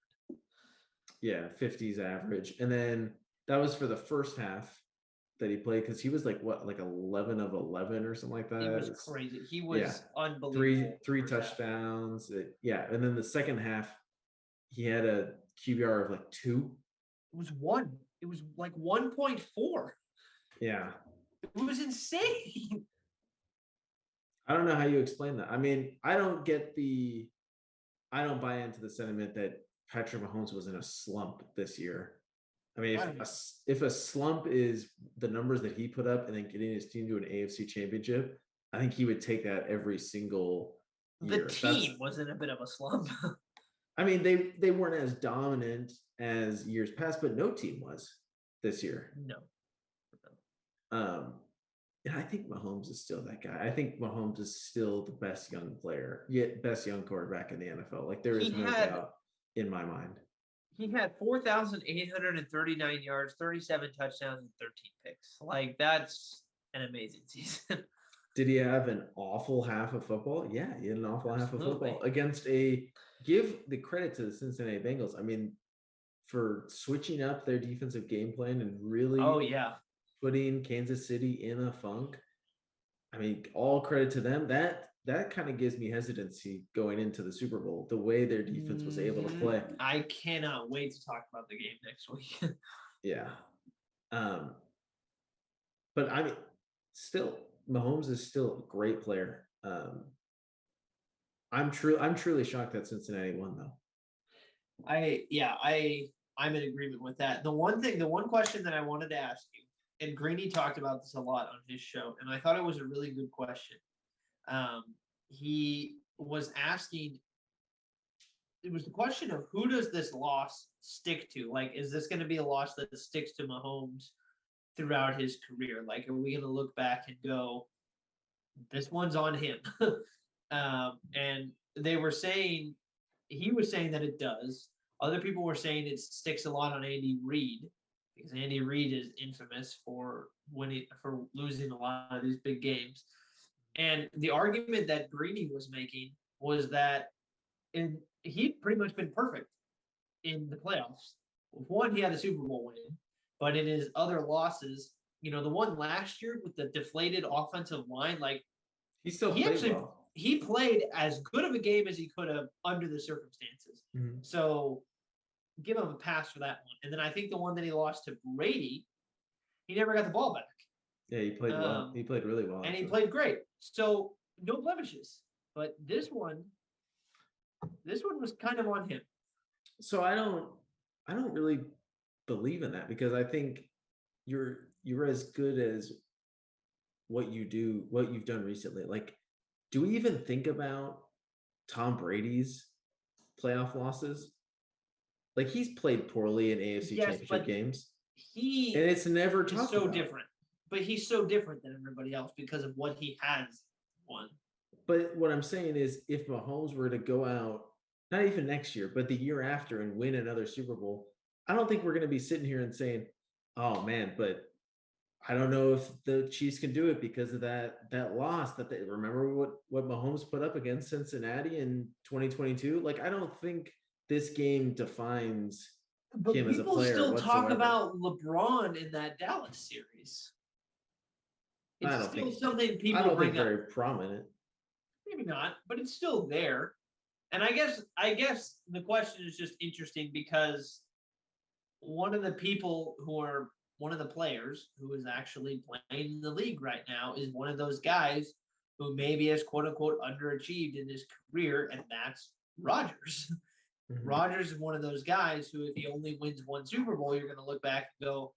Yeah, 50s average. And then that was for the first half that he played, because he was like 11 of 11 or something like that. He was crazy. He was unbelievable. Three touchdowns. And then the second half, he had a QBR of like 2. It was 1. It was like 1.4. Yeah. It was insane. I don't know how you explain that. I mean, I don't buy into the sentiment that Patrick Mahomes was in a slump this year. I mean, if a slump is the numbers that he put up and then getting his team to an AFC championship, I think he would take that every single year. The team was in a bit of a slump. I mean, they weren't as dominant as years past, but no team was this year. No. And I think Mahomes is still that guy. I think Mahomes is still the best young player, best young quarterback in the NFL. Like there is no doubt in my mind. He had 4,839 yards, 37 touchdowns, and 13 picks. Like that's an amazing season. Did he have an awful half of football? Yeah, he had an awful half of football against give the credit to the Cincinnati Bengals. I mean, for switching up their defensive game plan and really putting Kansas City in a funk. I mean, all credit to them. That kind of gives me hesitancy going into the Super Bowl, the way their defense was able to play. I cannot wait to talk about the game next week. Yeah. But I mean, still, Mahomes is still a great player. I'm truly shocked that Cincinnati won though. I'm in agreement with that. The one question that I wanted to ask you, and Greeny talked about this a lot on his show, and I thought it was a really good question. He was asking, it was the question of who does this loss stick to? Like, is this going to be a loss that sticks to Mahomes throughout his career? Like, are we going to look back and go, this one's on him? And they were saying, he was saying that it does. Other people were saying it sticks a lot on Andy Reid, because Andy Reid is infamous for losing a lot of these big games. And the argument that Greeny was making was that he'd pretty much been perfect in the playoffs. One, he had a Super Bowl win, but in his other losses, the one last year with the deflated offensive line, like he played well. He played as good of a game as he could have under the circumstances. Mm-hmm. So give him a pass for that one. And then I think the one that he lost to Brady, he never got the ball back. Yeah, he played well. He played really well. And he played great. So no blemishes. But this one was kind of on him. So I don't really believe in that, because I think you're as good as what you've done recently. Like, do we even think about Tom Brady's playoff losses? Like, he's played poorly in AFC Championship games. And it's never talked about. Different. But he's so different than everybody else because of what he has won. But what I'm saying is, if Mahomes were to go out, not even next year, but the year after, and win another Super Bowl, I don't think we're going to be sitting here and saying, oh man, but I don't know if the Chiefs can do it because of that loss that they remember what Mahomes put up against Cincinnati in 2022. Like, I don't think this game defines him as a player. People still talk about LeBron in that Dallas series. It's still something people bring up. I don't think very prominent. Maybe not, but it's still there. And I guess the question is just interesting because one of the players who is actually playing in the league right now is one of those guys who maybe has quote unquote underachieved in his career, and that's Rodgers. Mm-hmm. Rodgers is one of those guys who, if he only wins one Super Bowl, you're going to look back and go,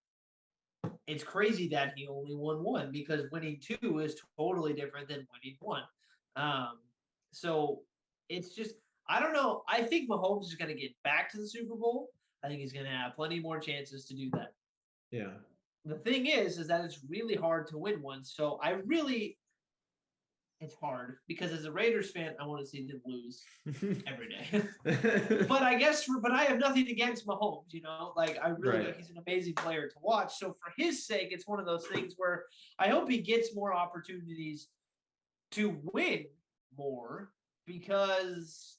it's crazy that he only won one, because winning two is totally different than winning one. So it's just, I don't know. I think Mahomes is going to get back to the Super Bowl. I think he's going to have plenty more chances to do that. Yeah. The thing is that it's really hard to win one. So it's hard because as a Raiders fan, I want to see them lose every day. But I have nothing against Mahomes, like I really think he's an amazing player to watch. So for his sake, it's one of those things where I hope he gets more opportunities to win more, because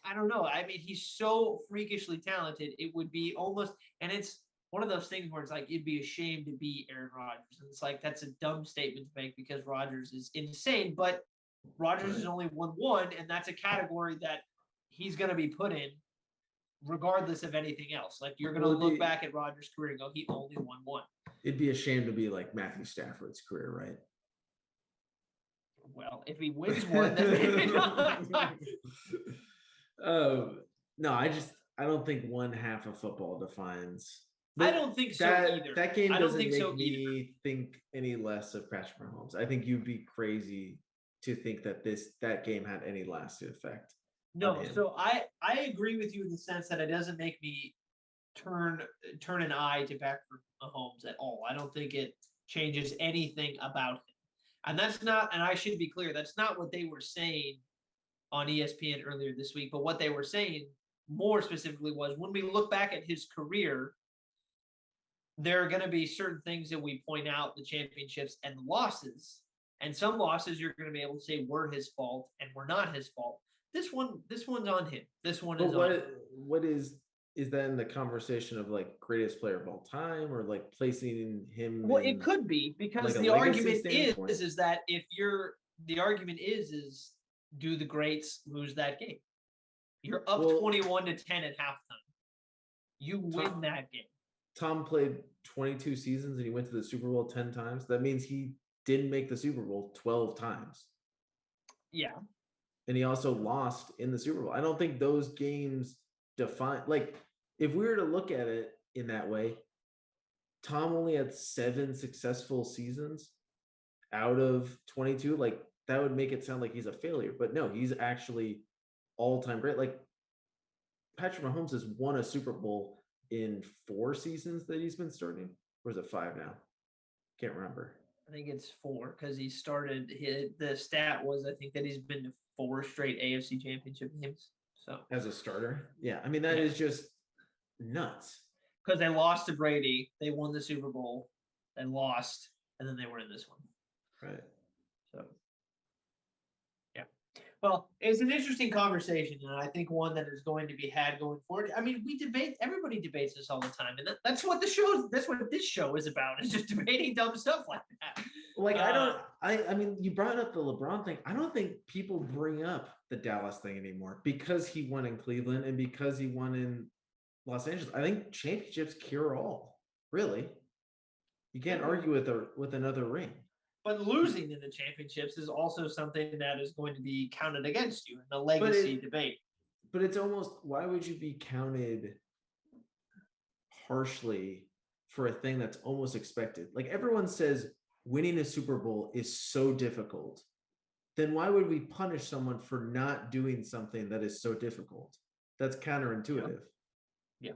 I don't know. I mean, he's so freakishly talented. It would be almost, and it's one of those things where it's like, it'd be a shame to be Aaron Rodgers. And it's like, that's a dumb statement to make because Rodgers is insane, but Rodgers has only won one, and that's a category that he's going to be put in regardless of anything else. Like, you're going to look back at Rodgers' career and go, he only won one. It'd be a shame to be like Matthew Stafford's career, right? Well, if he wins one, then maybe not. No, I don't think one half of football defines. I don't think so either. That game doesn't make me think any less of Patrick Mahomes. I think you'd be crazy to think that game had any lasting effect. No, so I agree with you in the sense that it doesn't make me turn an eye to Patrick Mahomes at all. I don't think it changes anything about him. And I should be clear, that's not what they were saying on ESPN earlier this week, but what they were saying more specifically was, when we look back at his career, there are going to be certain things that we point out, the championships and the losses, and some losses you're going to be able to say were his fault and were not his fault. This one's on him. This one is on him. What is that in the conversation of like greatest player of all time, or like placing him? Well, it could be, because like the argument is that the argument is do the greats lose that game? You're up 21-10 at halftime. You win that game. Tom played 22 seasons and he went to the Super Bowl 10 times. That means he didn't make the Super Bowl 12 times. Yeah. And he also lost in the Super Bowl. I don't think those games define, like, if we were to look at it in that way, Tom only had 7 successful seasons out of 22. Like, that would make it sound like he's a failure. But no, he's actually all-time great. Like, Patrick Mahomes has won a Super Bowl in 4 seasons that he's been starting. Or is it 5 now? Can't remember. I think it's 4 because he started. The stat was, I think, that he's been to 4 straight AFC Championship games. So as a starter, yeah, I mean that is just nuts. Because they lost to Brady, they won the Super Bowl, they lost, and then they were in this one. Right. So, yeah. Well, it's an interesting conversation, and I think one that is going to be had going forward. I mean, everybody debates this all the time, and that's what that's what this show is about, is just debating dumb stuff like that. Like, I mean, you brought up the LeBron thing. I don't think people bring up the Dallas thing anymore because he won in Cleveland and because he won in Los Angeles. I think championships cure all, really. You can't argue with another ring. But losing in the championships is also something that is going to be counted against you in the legacy debate. But it's almost, why would you be counted harshly for a thing that's almost expected? Like, everyone says winning a Super Bowl is so difficult. Then why would we punish someone for not doing something that is so difficult? That's counterintuitive. Yeah.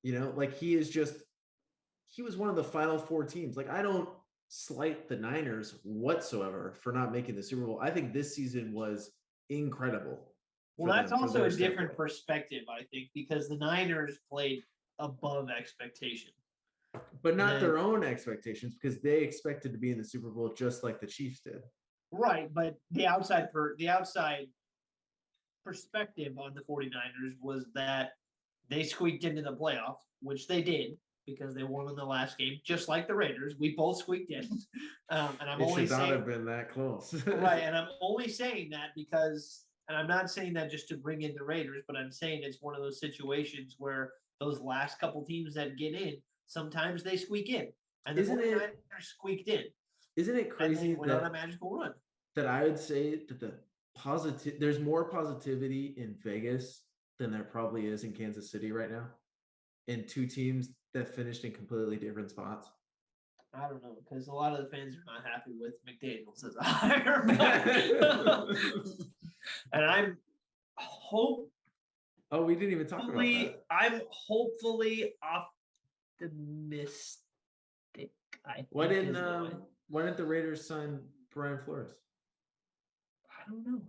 You know, like, he was one of the final 4 teams. Like, I don't slight the Niners whatsoever for not making the Super Bowl. I think this season was incredible. Well, that's also a different perspective, I think, because the Niners played above expectation. But not their own expectations, because they expected to be in the Super Bowl just like the Chiefs did. Right, but the outside perspective on the 49ers was that they squeaked into the playoffs, which they did because they won in the last game, just like the Raiders. We both squeaked in. And I'm only saying, have been that close. Right, and I'm only saying that because, and I'm not saying that just to bring in the Raiders, but I'm saying it's one of those situations where those last couple teams that get in, sometimes they squeak in. And the 49ers squeaked in. Isn't it crazy went on a magical run? That I would say that there's more positivity in Vegas than there probably is in Kansas City right now, in 2 teams that finished in completely different spots? I don't know, because a lot of the fans are not happy with McDaniels as a hire. And I'm we didn't even talk about that. I'm hopefully optimistic. Why didn't the Raiders sign Brian Flores? I don't know.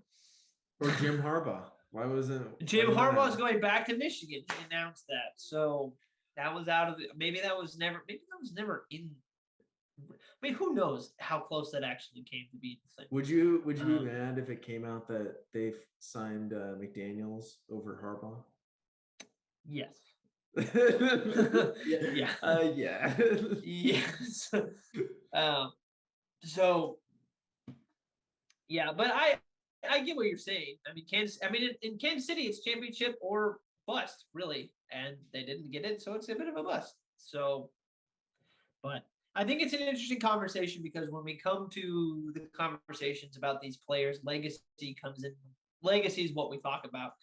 Or Jim Harbaugh? Why wasn't Jim Harbaugh is going back to Michigan? He announced that, so that was out of the. Maybe that was never in. I mean, who knows how close that actually came to be the thing. Would you be mad if it came out that they signed McDaniels over Harbaugh? Yes. Yeah. Yeah. Yes. So. Yeah, but I get what you're saying. I mean, in Kansas City, it's championship or bust, really, and they didn't get it, so it's a bit of a bust. So, but I think it's an interesting conversation because when we come to the conversations about these players, legacy comes in. Legacy is what we talk about,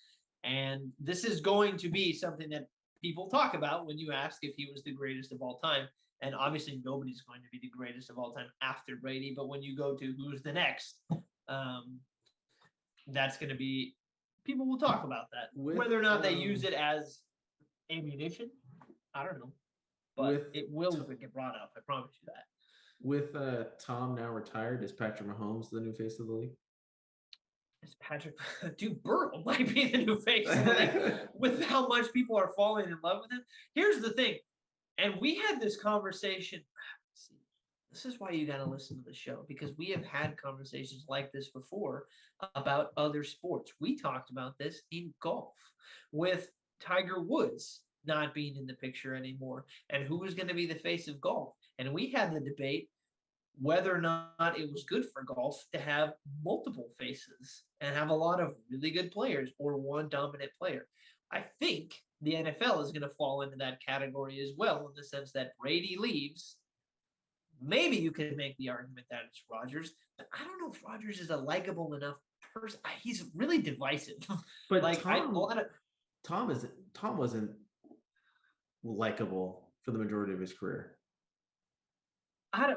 and this is going to be something that people talk about when you ask if he was the greatest of all time. And obviously, nobody's going to be the greatest of all time after Brady. But when you go to who's the next, that's going to be, people will talk about that. Whether or not they use it as ammunition, I don't know. But it will get brought up. I promise you that. With Tom now retired, is Patrick Mahomes the new face of the league? Is Patrick, dude, Burrow might be the new face of the league with how much people are falling in love with him. Here's the thing. And we had this conversation. This is why you got to listen to the show, because we have had conversations like this before about other sports. We talked about this in golf with Tiger Woods not being in the picture anymore and who was going to be the face of golf. And we had the debate whether or not it was good for golf to have multiple faces and have a lot of really good players or one dominant player. I think the NFL is going to fall into that category as well, in the sense that Brady leaves, maybe you could make the argument that it's Rodgers, but I don't know if Rodgers is a likable enough person. He's really divisive. But like Tom wasn't likable for the majority of his career.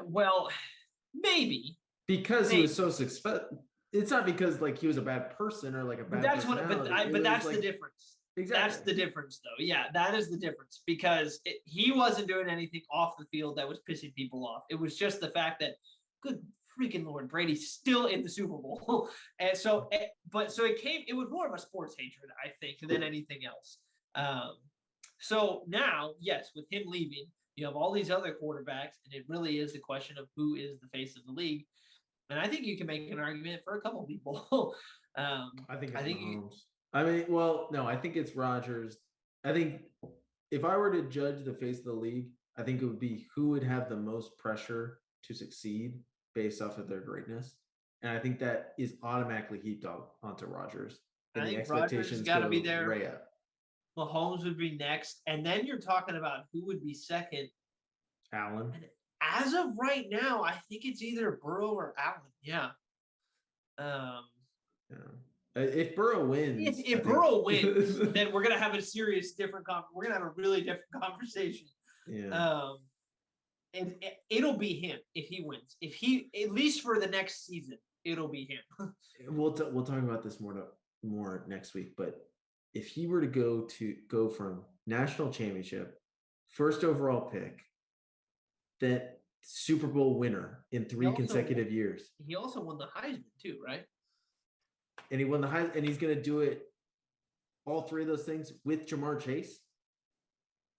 Well, maybe because he was so successful. It's not because like he was a bad person or like a bad. But that's the difference. Exactly. That's the difference, though. Yeah, that is the difference because he wasn't doing anything off the field that was pissing people off. It was just the fact that, good freaking Lord, Brady's still in the Super Bowl, and so, it was more of a sports hatred, I think, than anything else. So now, yes, with him leaving, you have all these other quarterbacks, and it really is the question of who is the face of the league. And I think you can make an argument for a couple of people. I think Mahomes. I think it's Rodgers. I think if I were to judge the face of the league, I think it would be who would have the most pressure to succeed based off of their greatness. And I think that is automatically heaped onto Rodgers. And the expectations got to be there. Way up. Mahomes would be next. And then you're talking about who would be second. Allen. And as of right now, I think it's either Burrow or Allen. Yeah. If Burrow wins, if Burrow wins, then we're gonna have a serious different. We're gonna have a really different conversation. Yeah. And it'll be him if he wins. If he, at least for the next season, it'll be him. We'll talk about this more next week. But if he were to go from national championship, first overall pick, that Super Bowl winner in 3 consecutive years. He also won the Heisman too, right? And he won the Heisman, and he's going to do it, all 3 of those things with Jamar Chase.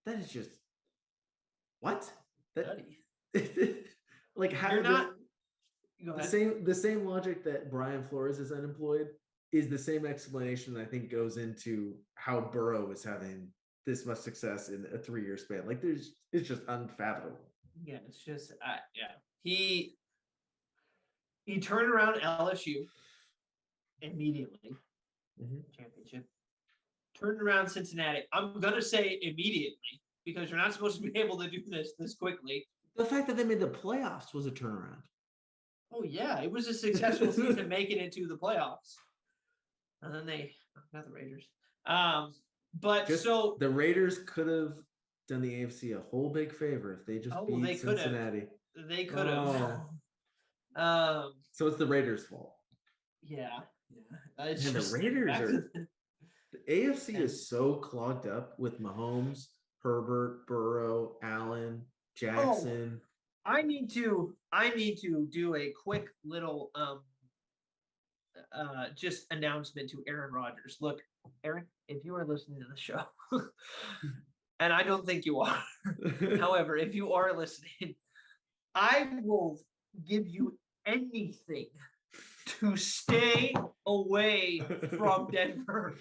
That is just what? Like how you're not. Go ahead. The same logic that Brian Flores is unemployed is the same explanation I think goes into how Burrow is having this much success in a 3-year span. Like it's just unfathomable. Yeah, it's just He turned around LSU immediately. Championship. Turned around Cincinnati. I'm gonna say immediately because you're not supposed to be able to do this quickly. The fact that they made the playoffs was a turnaround. Oh yeah, it was a successful season making it to the playoffs. And then they got the Raiders. But the Raiders could have done the AFC a whole big favor if they just beat Cincinnati. They could have. So it's the Raiders' fault. Yeah. And the Raiders the AFC is so clogged up with Mahomes, Herbert, Burrow, Allen, Jackson. I need to do a quick little just announcement to Aaron Rodgers. Look, Aaron, if you are listening to the show, and I don't think you are, however, if you are listening, I will give you anything to stay away from Denver.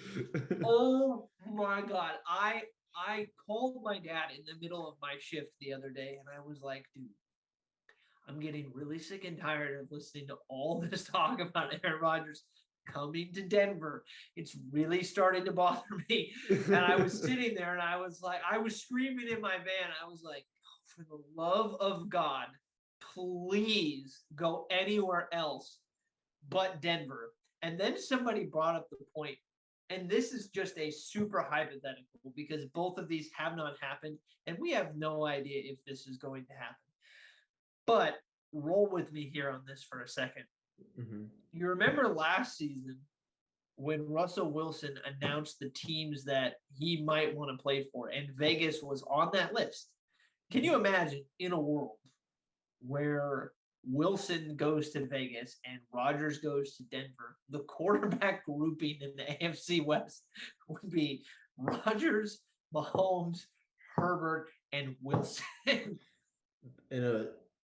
Oh my God. I called my dad in the middle of my shift the other day and I was like, dude, I'm getting really sick and tired of listening to all this talk about Aaron Rodgers coming to Denver. It's really starting to bother me. And I was sitting there and I was screaming in my van. I was like, oh, for the love of God, please go anywhere else but Denver. And then somebody brought up the point, and this is just a super hypothetical because both of these have not happened, and we have no idea if this is going to happen. But roll with me here on this for a second. Mm-hmm. You remember last season when Russell Wilson announced the teams that he might want to play for, and Vegas was on that list. Can you imagine in a world where Wilson goes to Vegas and Rodgers goes to Denver, the quarterback grouping in the AFC West would be Rodgers, Mahomes, Herbert, and Wilson. In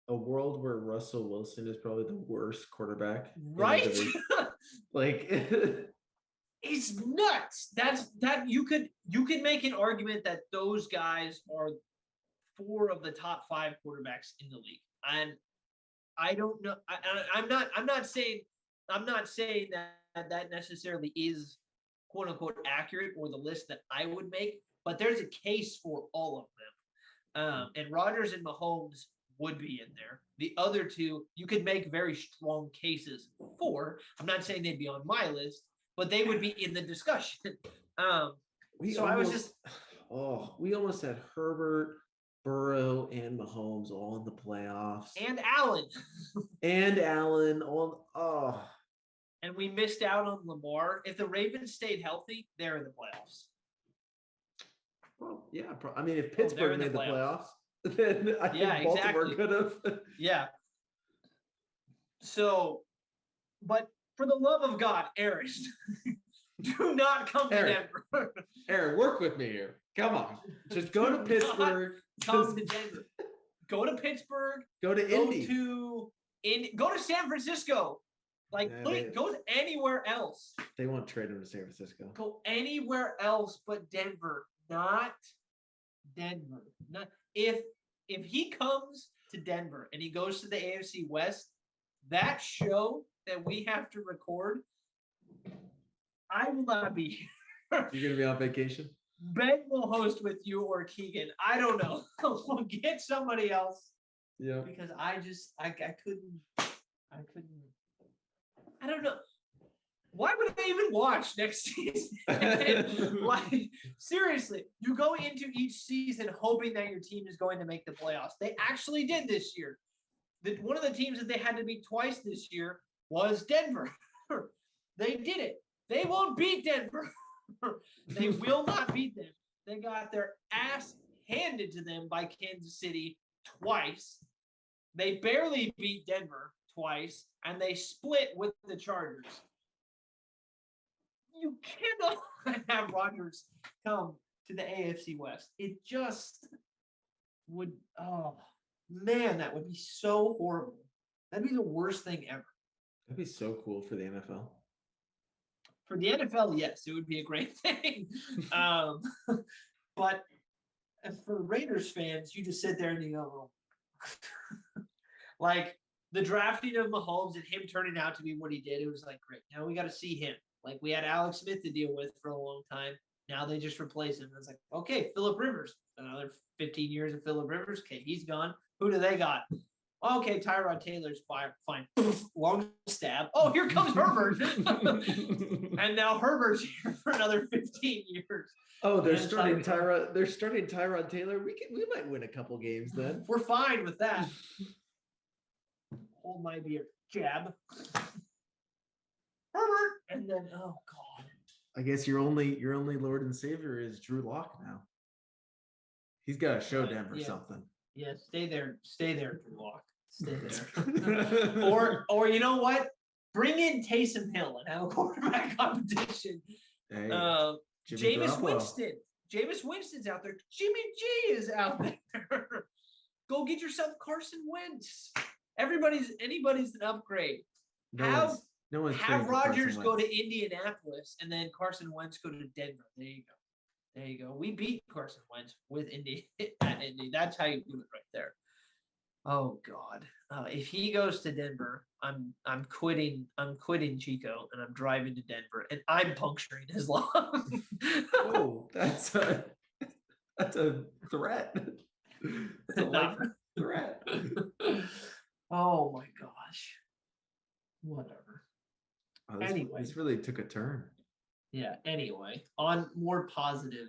a world where Russell Wilson is probably the worst quarterback, right? Like it's nuts. That you could make an argument that those guys are 4 of the top 5 quarterbacks in the league. And I don't know. I'm not saying that necessarily is quote unquote accurate or the list that I would make, but there's a case for all of them. And Rodgers and Mahomes would be in there. The other two, you could make very strong cases for. I'm not saying they'd be on my list, but they would be in the discussion. We almost had Herbert, Burrow, and Mahomes all in the playoffs. And Allen. And Allen on And we missed out on Lamar. If the Ravens stayed healthy, they're in the playoffs. Well, yeah. I mean, if Pittsburgh made the playoffs, then I think Baltimore could have. Yeah. So, but for the love of God, Aaron, do not come to Denver. Aaron, work with me here. Come on. Just go to Pittsburgh. Come to Denver. Go to Pittsburgh. Go to Indy. Go to San Francisco. Go anywhere else. They won't trade him to San Francisco. Go anywhere else but Denver. Not Denver. Not if he comes to Denver and he goes to the AFC West, that show that we have to record, I will not be here. You're gonna be on vacation? Ben will host with you or Keegan. I don't know. We'll get somebody else. Yeah. Because I couldn't. I don't know. Why would I even watch next season? Seriously, you go into each season hoping that your team is going to make the playoffs. They actually did this year. One of the teams that they had to beat twice this year was Denver. They did it. They won't beat Denver. They will not beat them. They got their ass handed to them by Kansas City twice. They barely beat Denver twice, and they split with the Chargers. You cannot have Rodgers come to the AFC West. It just would, oh, man, that would be so horrible. That'd be the worst thing ever. That'd be so cool for the NFL. For the NFL, yes, it would be a great thing. But for Raiders fans, you just sit there and you go, like the drafting of Mahomes and him turning out to be what he did, it was like, great. Now we got to see him. Like we had Alex Smith to deal with for a long time. Now they just replace him. It's like, okay, Phillip Rivers, another 15 years of Phillip Rivers. Okay, he's gone. Who do they got? Okay, Tyrod Taylor's fine. Long stab. Oh, here comes Herbert. And now Herbert's here for another 15 years. Oh, they're starting Tyrod. They're starting Tyrod Taylor. We might win a couple games then. We're fine with that. Hold my beer. Jab. Herbert. And then, oh God. I guess your only Lord and Savior is Drew Lock now. He's got to show Denver something. Yeah, stay there, Drew Lock. Stay there. or you know what? Bring in Taysom Hill and have a quarterback competition. Hey, Jameis Winston. Jameis Winston's out there. Jimmy G is out there. Go get yourself Carson Wentz. Anybody's an upgrade. Have Rodgers go to Indianapolis and then Carson Wentz go to Denver. There you go. We beat Carson Wentz with Indy at Indy. That's how you do it right there. Oh God! If he goes to Denver, I'm quitting. I'm quitting Chico, and I'm driving to Denver, and I'm puncturing his lung. Oh, that's a threat. That's a life threat. Oh my gosh! Whatever. Anyway, this really took a turn. Yeah. Anyway, on more positive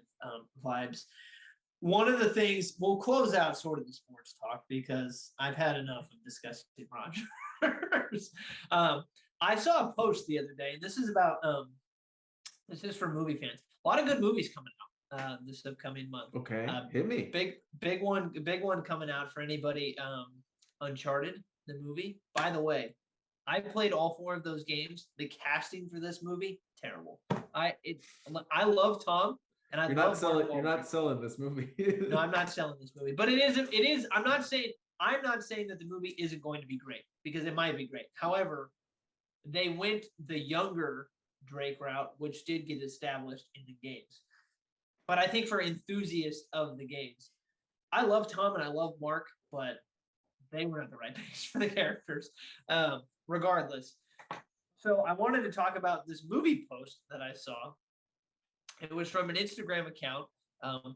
vibes. One of the things, we'll close out sort of the sports talk because I've had enough of discussing Rodgers. I saw a post the other day, and this is about, this is for movie fans. A lot of good movies coming out this upcoming month. Okay, hit me. Big one coming out for anybody. Uncharted, the movie. By the way, I played all 4 of those games. The casting for this movie, terrible. I love Tom. And you're not selling this movie. No, I'm not selling this movie. But it is. I'm not saying that the movie isn't going to be great because it might be great. However, they went the younger Drake route, which did get established in the games. But I think for enthusiasts of the games, I love Tom and I love Mark, but they were at the right pace for the characters. Regardless. So I wanted to talk about this movie post that I saw. It was from an Instagram account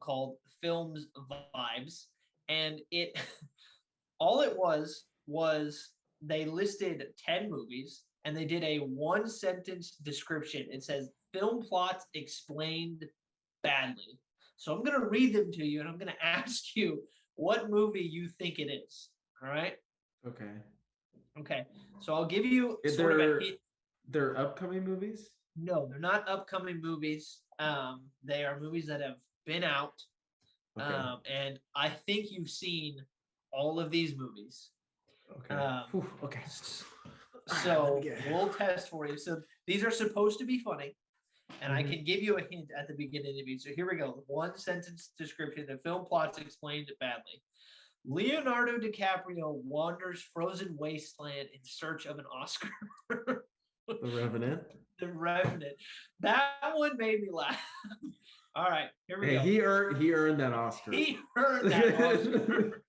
called Films Vibes, and All it was they listed 10 movies and they did a one sentence description. It says film plots explained badly. So I'm going to read them to you and I'm going to ask you what movie you think it is. All right? Okay. Okay. So I'll give you Is sort of a there hint. they're upcoming movies? No, they're not upcoming movies. They are movies that have been out. Okay. And I think you've seen all of these movies. Okay. Okay. So we'll test for you. So these are supposed to be funny, and I Mhm. can give you a hint at the beginning of each. So here we go. One sentence description. The film plots explained badly. Leonardo DiCaprio wanders frozen wasteland in search of an Oscar. The Revenant. The Revenant. That one made me laugh. All right, here we Hey, go. he earned that Oscar. He earned that Oscar.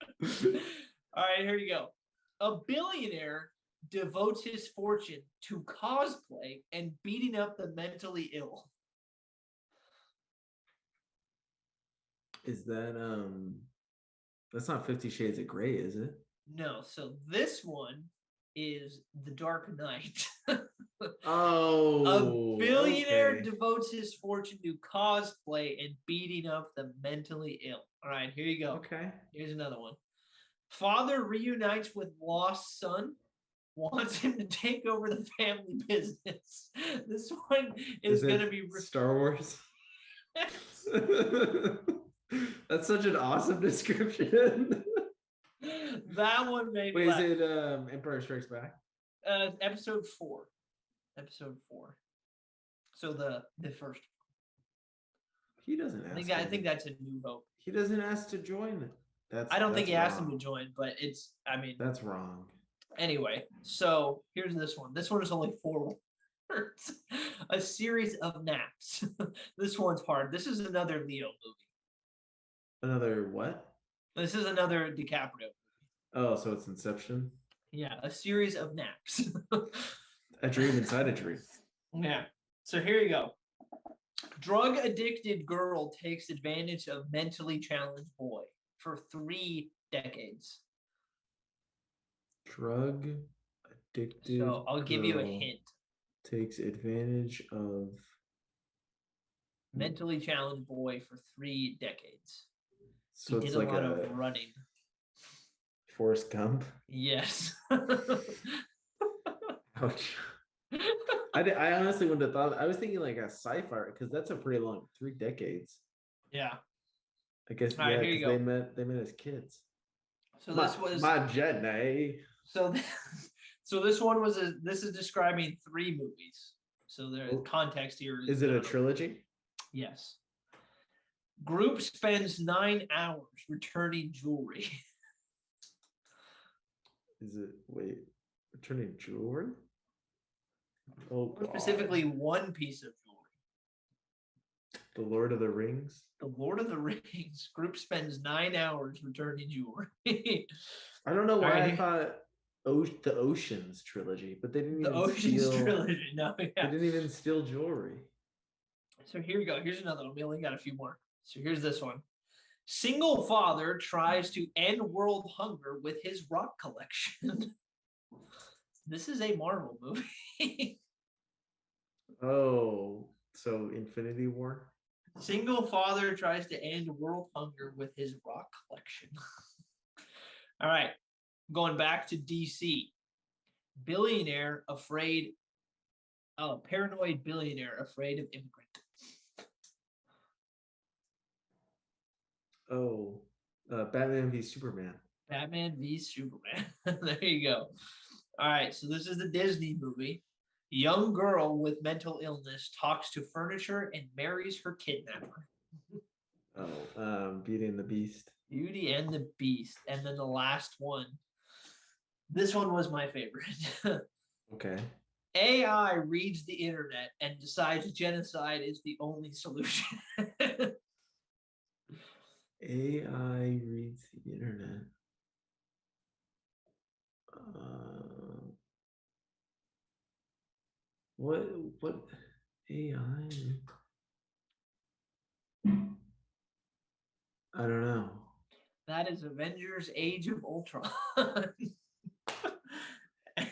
All right, here you go. A billionaire devotes his fortune to cosplay and beating up the mentally ill. Is that that's not 50 Shades of Grey, is it? No, so this one is The Dark Knight. Oh, a billionaire okay. devotes his fortune to cosplay and beating up the mentally ill. All right, here you go. Okay. Here's another one. Father reunites with lost son, wants him to take over the family business. This one is going to be Star Wars. That's such an awesome description. That one made Wait, is it Empire Strikes Back? Episode 4. Episode 4. So the first. He doesn't ask. I think that's a New Hope. He doesn't ask to join. I don't think he asked him to join, but it's. I mean, that's wrong. Anyway, so here's this one. This one is only 4 words. A series of naps. This one's hard. This is another Leo movie. Another what? This is another DiCaprio. Oh, so it's Inception? Yeah, a series of naps. A dream inside a dream. Yeah. So here you go. Drug addicted girl takes advantage of mentally challenged boy for 3 decades. Drug addicted. So I'll give you a hint. Takes advantage of mentally challenged boy for 3 decades. So he it's did like a lot of running. Forrest Gump. Yes. Ouch. I honestly wouldn't have thought. I was thinking like a sci-fi because that's a pretty long 3 decades. Yeah. I guess all right, because they met as kids. So this was my Jenny. So this one was this is describing 3 movies. So there's context here. Is it a trilogy? Yes. Group spends 9 hours returning jewelry. Is it returning jewelry? Oh, specifically one piece of jewelry. The Lord of the Rings. The Lord of the Rings. Group spends 9 hours returning jewelry. I don't know why I thought the Oceans trilogy, but they didn't. The Oceans trilogy. No, yeah. They didn't even steal jewelry. So here we go. Here's another one. We only got a few more. So here's this one. Single father tries to end world hunger with his rock collection. This is a Marvel movie. Oh, so Infinity War? Single father tries to end world hunger with his rock collection. All right. Going back to DC. Billionaire afraid. Oh, paranoid billionaire afraid of immigrant. Oh, Batman v Superman. Batman v Superman. There you go. All right, so this is the Disney movie. Young girl with mental illness talks to furniture and marries her kidnapper. Oh, Beauty and the Beast. Beauty and the Beast. And then the last one. This one was my favorite. Okay. AI reads the internet and decides genocide is the only solution. AI reads the internet. What AI? I don't know. That is Avengers: Age of Ultron.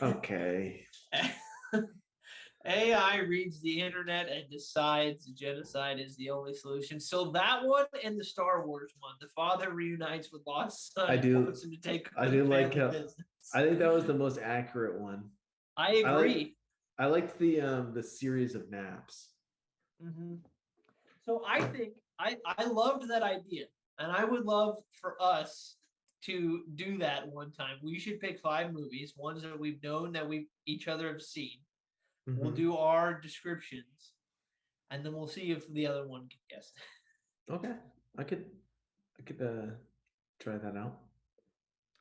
Okay. AI reads the internet and decides genocide is the only solution. So that one and the Star Wars one, the father reunites with lost son. I do. Wants him to take I over do the like family how. business. I think that was the most accurate one. I agree. I liked the series of naps. Mm-hmm. So I think I loved that idea, and I would love for us to do that one time. We should pick 5 movies, ones that we've known that we each other have seen. Mm-hmm. We'll do our descriptions, and then we'll see if the other one can guess. Okay, I could try that out.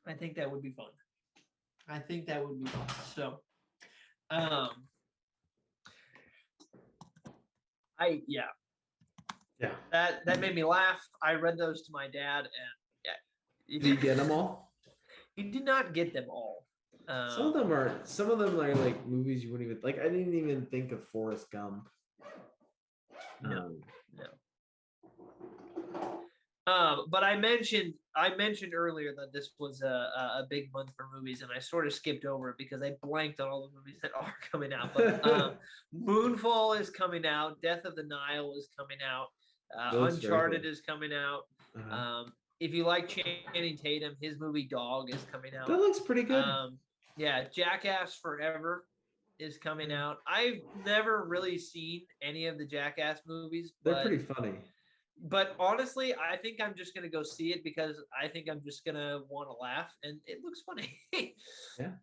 I think that would be fun. So, yeah. That made me laugh. I read those to my dad, and yeah. Did you get them all? He did not get them all. Some of them are like movies you wouldn't even like. I didn't even think of Forrest Gump. No. But I mentioned earlier that this was a big month for movies, and I sort of skipped over it because I blanked on all the movies that are coming out. But Moonfall is coming out. Death of the Nile is coming out. Uncharted is coming out. If you like Channing Tatum, his movie Dog is coming out. That looks pretty good. Yeah, Jackass Forever is coming out. I've never really seen any of the Jackass movies. They're pretty funny. But honestly, I think I'm just gonna go see it because I think I'm just gonna want to laugh, and it looks funny. Yeah.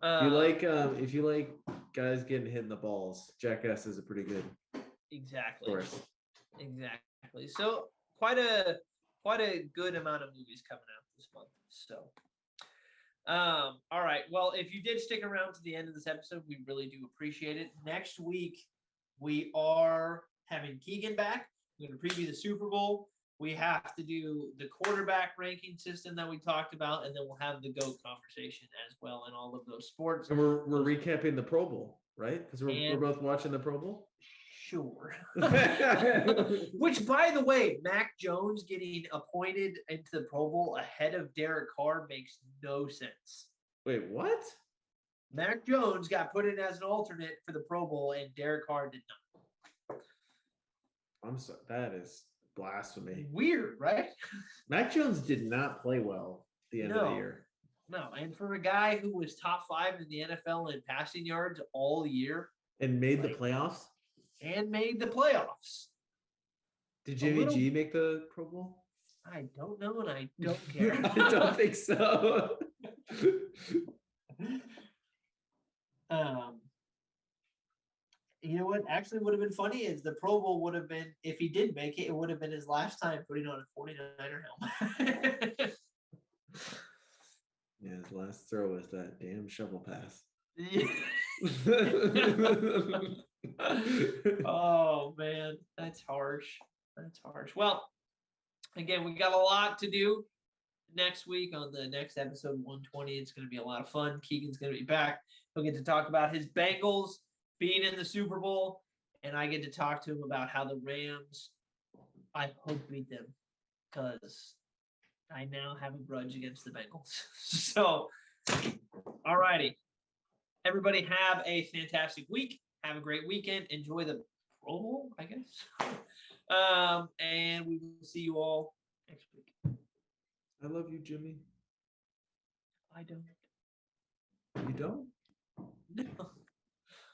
If you like guys getting hit in the balls, Jackass is a pretty good. Exactly. Exactly. So quite a good amount of movies coming out this month. So. All right. Well, if you did stick around to the end of this episode, we really do appreciate it. Next week, we are having Keegan back. We're going to preview the Super Bowl. We have to do the quarterback ranking system that we talked about, and then we'll have the GOAT conversation as well in all of those sports. And we're recapping the Pro Bowl, right? Because we're both watching the Pro Bowl? Sure. Which, by the way, Mac Jones getting appointed into the Pro Bowl ahead of Derek Carr makes no sense. Wait, what? Mac Jones got put in as an alternate for the Pro Bowl, and Derek Carr did not. I'm sorry. That is blasphemy. Weird, right? Mac Jones did not play well at the end of the year. No, and for a guy who was top 5 in the NFL in passing yards all year. And made the playoffs? And made the playoffs. Did Jimmy G make the Pro Bowl? I don't know, and I don't care. I don't think so. You know what actually would have been funny is the Pro Bowl would have been, if he did make it, it would have been his last time putting on a 49er helmet. Yeah, his last throw was that damn shovel pass. Oh, man, that's harsh. Well, again, we got a lot to do next week on the next episode 120. It's going to be a lot of fun. Keegan's going to be back. He'll get to talk about his Bengals being in the Super Bowl, and I get to talk to him about how the Rams, I hope, beat them because I now have a grudge against the Bengals. So, all righty. Everybody have a fantastic week. Have a great weekend. Enjoy the Pro Bowl, I guess. And we will see you all next week. I love you, Jimmy. I don't. You don't? No.